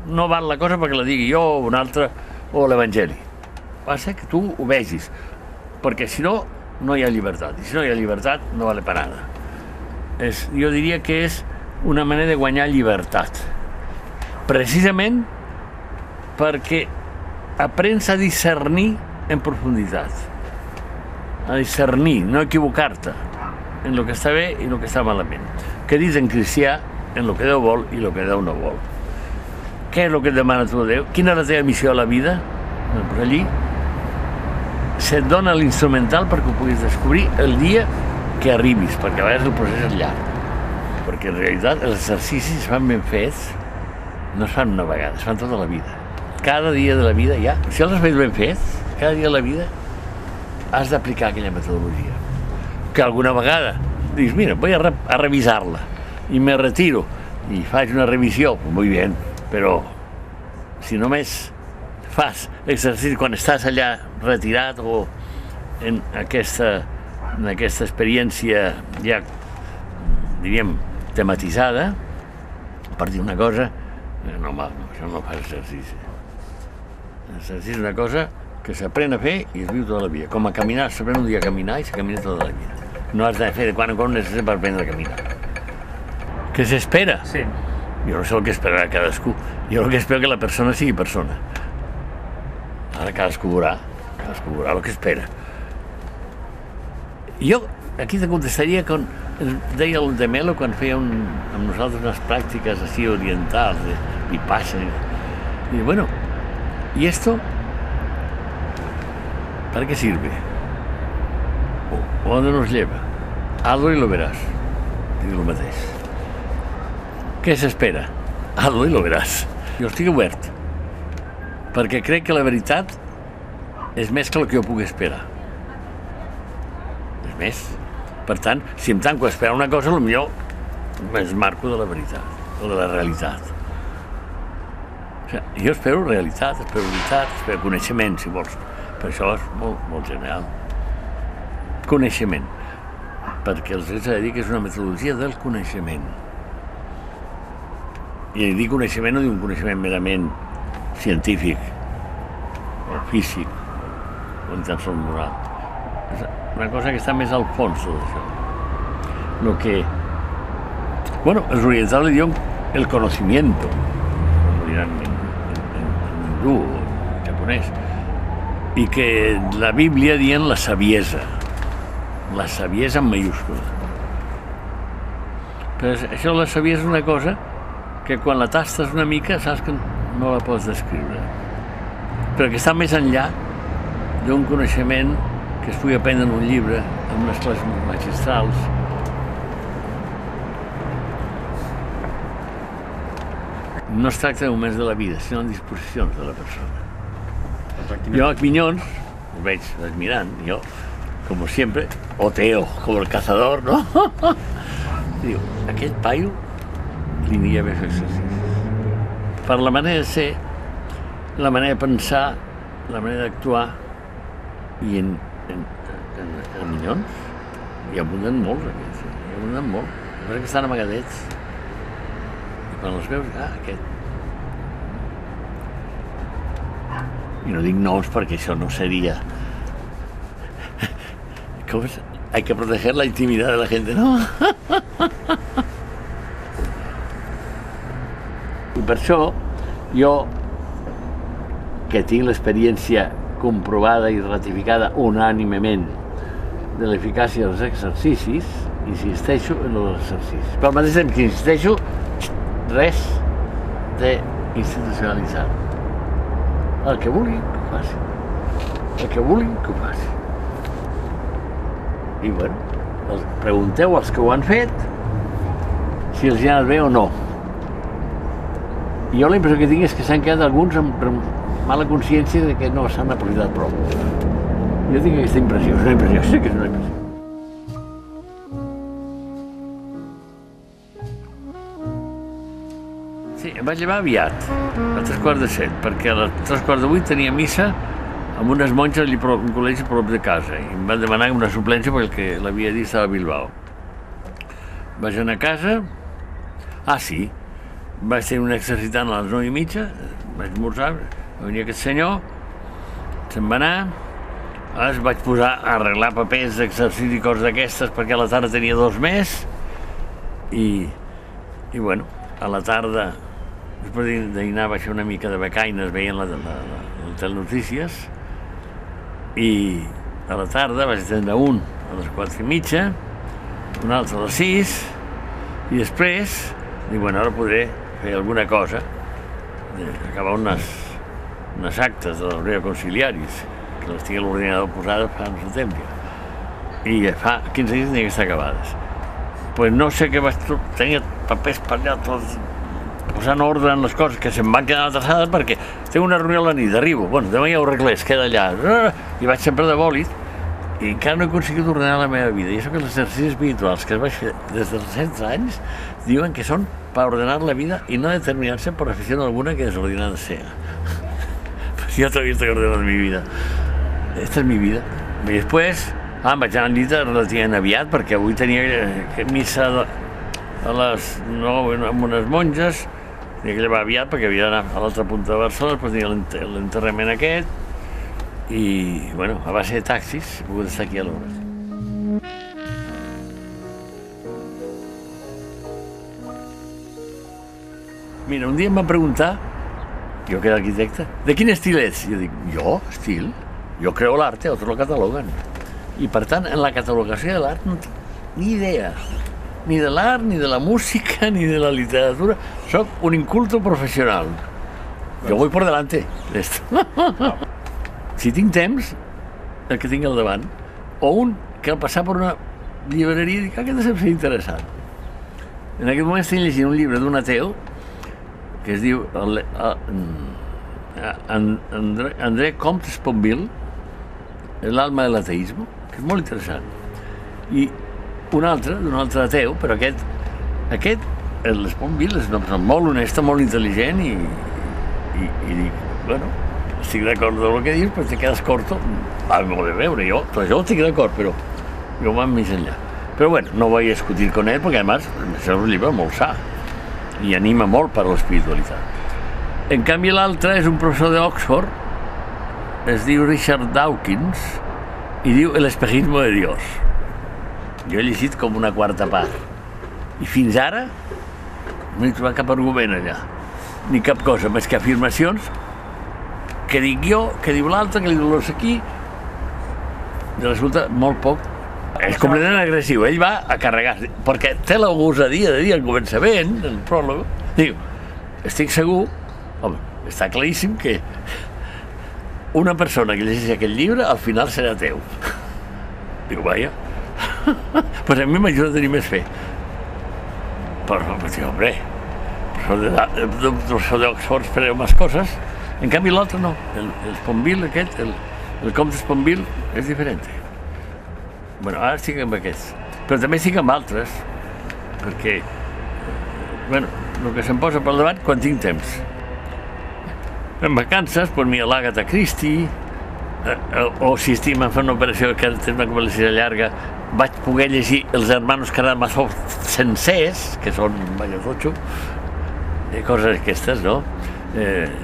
No val la cosa perquè la digui jo o un altre o l'Evangeli. Va ser que tu ho vegis, perquè si no, no hi ha llibertat. I si no hi ha llibertat, no vale per nada. Jo diria que és una manera de guanyar llibertat. Precisament perquè aprens a discernir en profunditat. A discernir, no equivocar-te en el que està bé i el que està malament. Que dius en cristià en el que Déu vol i el que Déu no vol. Què és el que et demana tu a Déu? Quina és la teva missió a la vida? Doncs allí se't dona l'instrumental perquè ho puguis descobrir el dia que arribis, perquè a vegades el procés és llarg. Perquè en realitat els exercicis es fan ben fets, no es fan una vegada, es fan tota la vida. Cada dia de la vida ja, si els fas ben fets, cada dia de la vida has d'aplicar aquella metodologia. Que alguna vegada dius, mira, voy a revisar-la i me retiro i faig una revisió, pues muy bien, però si només fas exercici quan estàs allà retirat o en aquesta experiència ja, diríem, tematitzada, per dir una cosa, no, això no fa exercici. L'exercici és una cosa que s'aprèn a fer i es viu tota la vida. Com a caminar, s'aprèn un dia a caminar i se camina tota la vida. No has de fer de quan en quan necessari per aprendre a caminar. Què s'espera? Sí. Jo no sé el que esperarà cadascú. Jo el que espero que la persona sigui persona. Ara cadascú veurà el que espera. Jo aquí te contestaria com deia el de Melo quan feia amb nosaltres unes pràctiques així orientals de Vipassana. Y bueno, ¿y esto para qué sirve? ¿O dónde nos lleva? Hazlo y lo verás. Dic el mateix. Què s'espera? Hazlo i lo veràs. Jo estic obert, perquè crec que la veritat és més que el que jo puc esperar. És més. Per tant, si em tanco a esperar una cosa, potser m'esmarco de la veritat o de la realitat. O sigui, jo espero realitat, espero veritat, espero coneixement, si vols. Per això és molt general. Coneixement. Perquè els s'ha de dir que és una metodologia del coneixement. I dir coneixement no diu un coneixement merament científic o físic o ni tan sols moral. És una cosa que està més al fons de això. Lo que... Bueno, els orientals li diuen el conocimiento, lo diran en hindú o en japonès, i que la Bíblia dient la saviesa en mayúscula. Però això la saviesa és una cosa que quan la tastes una mica saps que no la pots descriure, però que està més enllà d'un coneixement que es pugui aprendre en un llibre, en unes classes magistrals. No es tracta només de la vida, sinó en disposicions de la persona. Jo a Minyons, ho veig admirant, jo como siempre, Oteo, como el cazador, no? Diu, aquest paio li aniria bé fer exercicis. Per la manera de ser, la manera de pensar, la manera d'actuar, i en Minyons hi abunden molts, aquests, hi abunden molt. Però que estan amagadets. I quan els veus, aquest. I no dic noms perquè això no seria... ¿Cómo es? Hay que proteger la intimidad de la gente, ¿no? I per això, jo, que tinc l'experiència comprovada i ratificada unànimement de l'eficàcia dels exercicis, insisteixo en els exercicis. Però al mateix temps que insisteixo, res d'institucionalitzar. El que vulguin, que ho facin. El que vulguin, que ho facin. I bueno, pregunteu als que ho han fet si els hi ha anat bé o no. I jo la impressió que tinc és que s'han quedat alguns amb mala consciència de que no s'han aprofitat prou. Jo tinc aquesta impressió, és una impressió, sí que és una impressió. Sí, em vaig llevar aviat, a 7:15, perquè a 7:45 tenia missa amb unes monges a un col·legi prop de casa i em van demanar una suplència perquè l'havia dit estava a Bilbao. Vaig anar a casa, sí, vaig tenir un exercitant a les 9:30, vaig esmorzar, va venir aquest senyor, se'n va anar, es vaig posar a arreglar papers d'exercici i coses d'aquestes perquè a la tarda tenia 2 més i bueno, a la tarda, després de dinar vaig fer una mica de becaines veient la telenotícies i a la tarda vaig atendre un a les 4:30, un altre a les 6 i després dic, bueno, ara podré fer alguna cosa, acabar unes actes de l'Oreo Conciliaris, que les tinc a l'ordinador posades fa no sé temps i fa 15 dies tenia que estar acabades. Pues no sé què vaig tenir papers per allà tots posant ordre en les coses que se'm van quedar atrasades perquè tinc una reunió a la nit, arribo, bueno, demà ja ho arreglés, queda allà, i vaig sempre de bòlit i encara no he aconseguit ordenar la meva vida. I això que els exercicis espirituals que es vaig fer des dels 16 anys diuen que són para ordenar la vida y no determinarse por afición alguna que desordenada sea. Pues yo todavía estoy ordenando mi vida. Esta es mi vida. I després, em vaig anar a nit relativament aviat perquè avui tenia missa a les 9 amb unes monges, tenia que llevar aviat perquè havia d'anar a l'altra punta de Barcelona, després tenia l'enterrament aquest i, bueno, a base de taxis he pogut estar aquí a l'hora. Mira, un dia em van preguntar, jo que era arquitecte, de quin estil ets? Jo dic, jo? Estil? Jo creo l'arte, otros lo catalogan. I per tant, en la catalogació de l'art no tinc ni idea. Ni de l'art, ni de la música, ni de la literatura. Soc un inculto professional. Jo voy por delante d'esto. Si tinc temps, el que tinc al davant, o un que al passar per una llibreria dic, aquest deu ser interessant. En aquest moment estic llegint un llibre d'un ateu que es diu André Comte Sponville, El alma del ateísmo, que és molt interessant. I un altre, d'un altre ateu, però aquest l'Sponville és una persona molt honesta, molt intel·ligent i dic, bueno, estic d'acord amb el que dius, però te quedes corto. Molt de veure, jo estic d'acord, però jo van més enllà. Però bueno, no voy a discutir con él, porque además és un llibre molt sa i anima molt per a l'espiritualitat. En canvi, l'altre és un professor d'Oxford, es diu Richard Dawkins, i diu El espejismo de Dios. Jo he llegit com una quarta part. I fins ara no he trobat cap argument allà, ni cap cosa, més que afirmacions que dic jo, que diu l'altre, que li diu l'os aquí, i resulta molt poc. És completament agressiu, ell va a carregar-se, perquè té la gosadia de dir al començament, el pròleg, diu, estic segur, home, està claríssim que una persona que llegeixi aquest llibre al final serà teu. Diu, vaja, pues a mi m'ajuda a tenir més fe. Però, diu, hombre, professor d'Oxford espereu més coses, en canvi l'altre no, el Sponville aquest, el Comte Sponville és diferent. Bueno, ara estic amb aquests, però també estic amb altres, perquè, bueno, el que se'm posa pel davant quan tinc temps. En vacances, doncs mira, l'Agatha Christie, o si estic fent una operació que té una convalescència llarga, vaig poder llegir els Hermanos Karamazov sencers, que són balladotxo, coses aquestes, no?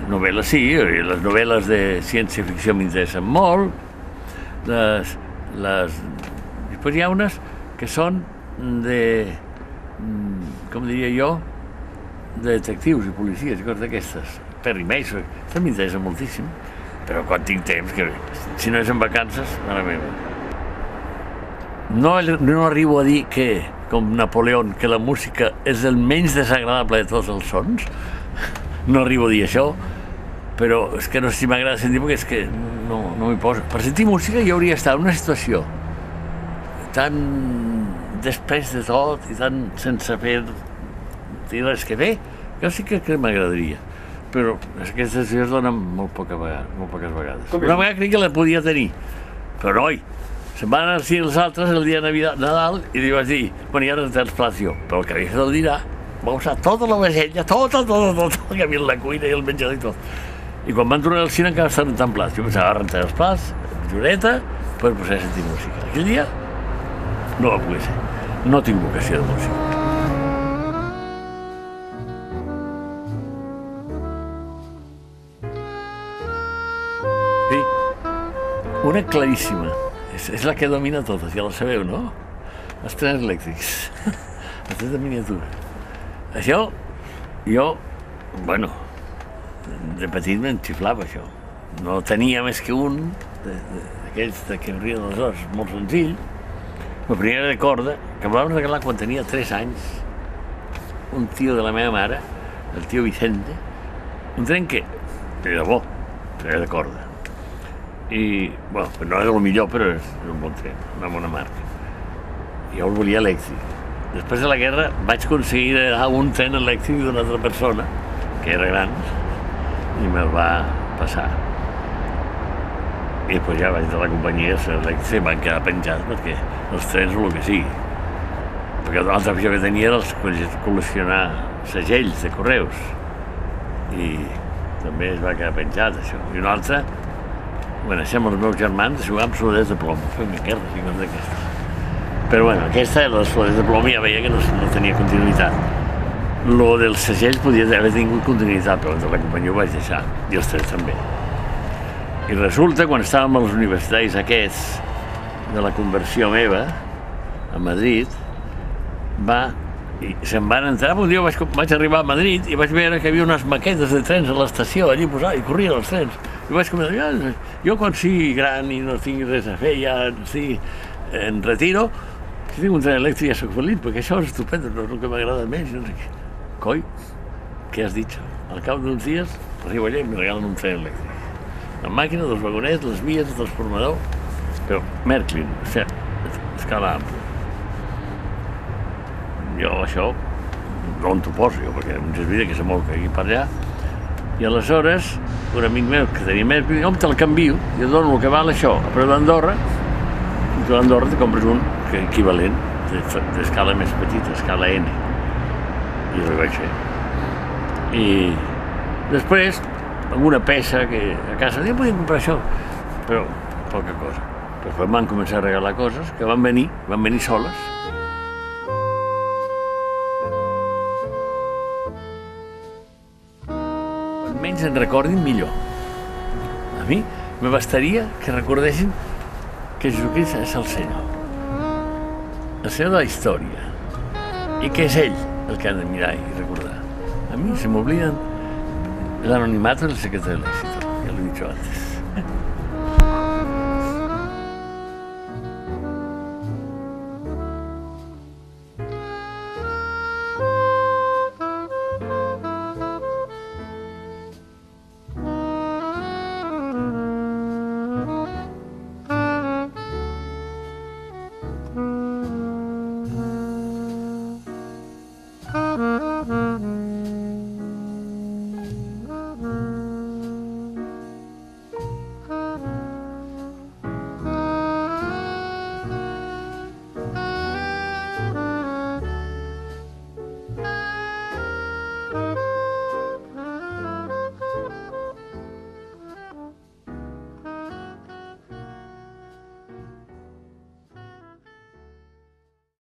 Novel·les sí, les novel·les de ciència-ficció m'interessen molt, després hi ha unes que són de, com diria jo, de detectius i policies i coses d'aquestes. Perry Mason, això m'interessa moltíssim, però quan tinc temps, que si no és en vacances, mare meva. No arribo a dir que, com Napoleó, que la música és el menys desagradable de tots els sons. No arribo a dir això, però és que no sé si m'agrada sentir, perquè és que no m'hi poso. Per sentir música jo hauria estat en una situació tan després de tot i tan sense fer res que fer, que sí que m'agradaria. Però aquestes situacions donen molt poques vegades. Una vegada crec que la podia tenir, però noi, se'n van anar els altres el dia de Nadal i li vaig dir, bueno, ja rentar els plats jo, però el que havia fet el dinar va usar tota la vasella, tot el que hi havia en la cuina i el menjador i tot. I quan van tornar al cine encara estaven rentant plats. Jo pensava rentar els plats, joreta, per poder sentir música. Aquell dia no va poder ser. No tinc vocació de música. Una claríssima, és la que domina totes, ja la sabeu, no? Els trens elèctrics, els trens de miniatura. Això, jo, bueno, de petit me'n xiflava això. No tenia més que un, d'aquells que obrien els os, molt senzill. La primera de corda, que em van regalar quan tenia 3 anys, un tio de la meva mare, el tio Vicente, un tren que era bo, era de corda. I, bueno, no és el millor, però és un bon tren, una bona marca. Jo el volia elèctric. Després de la guerra vaig aconseguir heredar un tren elèctric d'una altra persona, que era gran, i me'l va passar. I després ja vaig de la companyia elèctrica i van quedar penjats perquè els trens o el que sigui. Perquè l'altra opció que tenia era col·leccionar segells de correus. I també es va quedar penjat, això. I una altra, coneixem els meus germans de jugar amb soldats de plom, fem miquerdes i coses d'aquestes. Però bueno, aquesta, les soldats de plom, ja veia que no tenia continuïtat. Lo dels segells podia haver tingut continuïtat, però de la companyia ho vaig deixar, i els trens també. I resulta, quan estàvem als universitaris aquests, de la conversió meva, a Madrid, se'n van entrar, un dia vaig arribar a Madrid i vaig veure que hi havia unes maquetes de trens a l'estació, allí posades, i corrien els trens. I vaig començar, jo quan sigui gran i no tingui res a fer, ja estigui en retiro, si tinc un tren elèctric ja soc feliç, perquè això és estupendo, no és el que m'agrada més, no sé què. Coi, què has dit? Al cap d'uns dies arribo allà i em regalen un tren elèctric. La màquina, 2 vagonets, les vies, el transformador, però Märklin, o sigui, escala ampla. Jo això, on t'ho poso jo, perquè em serviria que se mou aquí per allà. I aleshores, un amic meu que tenia Märklin, diu, te'l canvio, jo dono el que val això a preu d'Andorra, i tu a Andorra te compres un equivalent d'escala més petita, escala N. I ho vaig fer. I després, alguna peça que a casa, ja podíem comprar això, però poca cosa. Després van començar a regalar coses que van venir soles. Quan menys en recordin, millor. A mi me bastaria que recordessin que Jesucrist és el Senyor de la història, i que és ell el que han de mirar i recordar. A mi se m'obliden el anonimato del secreto del éxito, ya lo he dicho antes.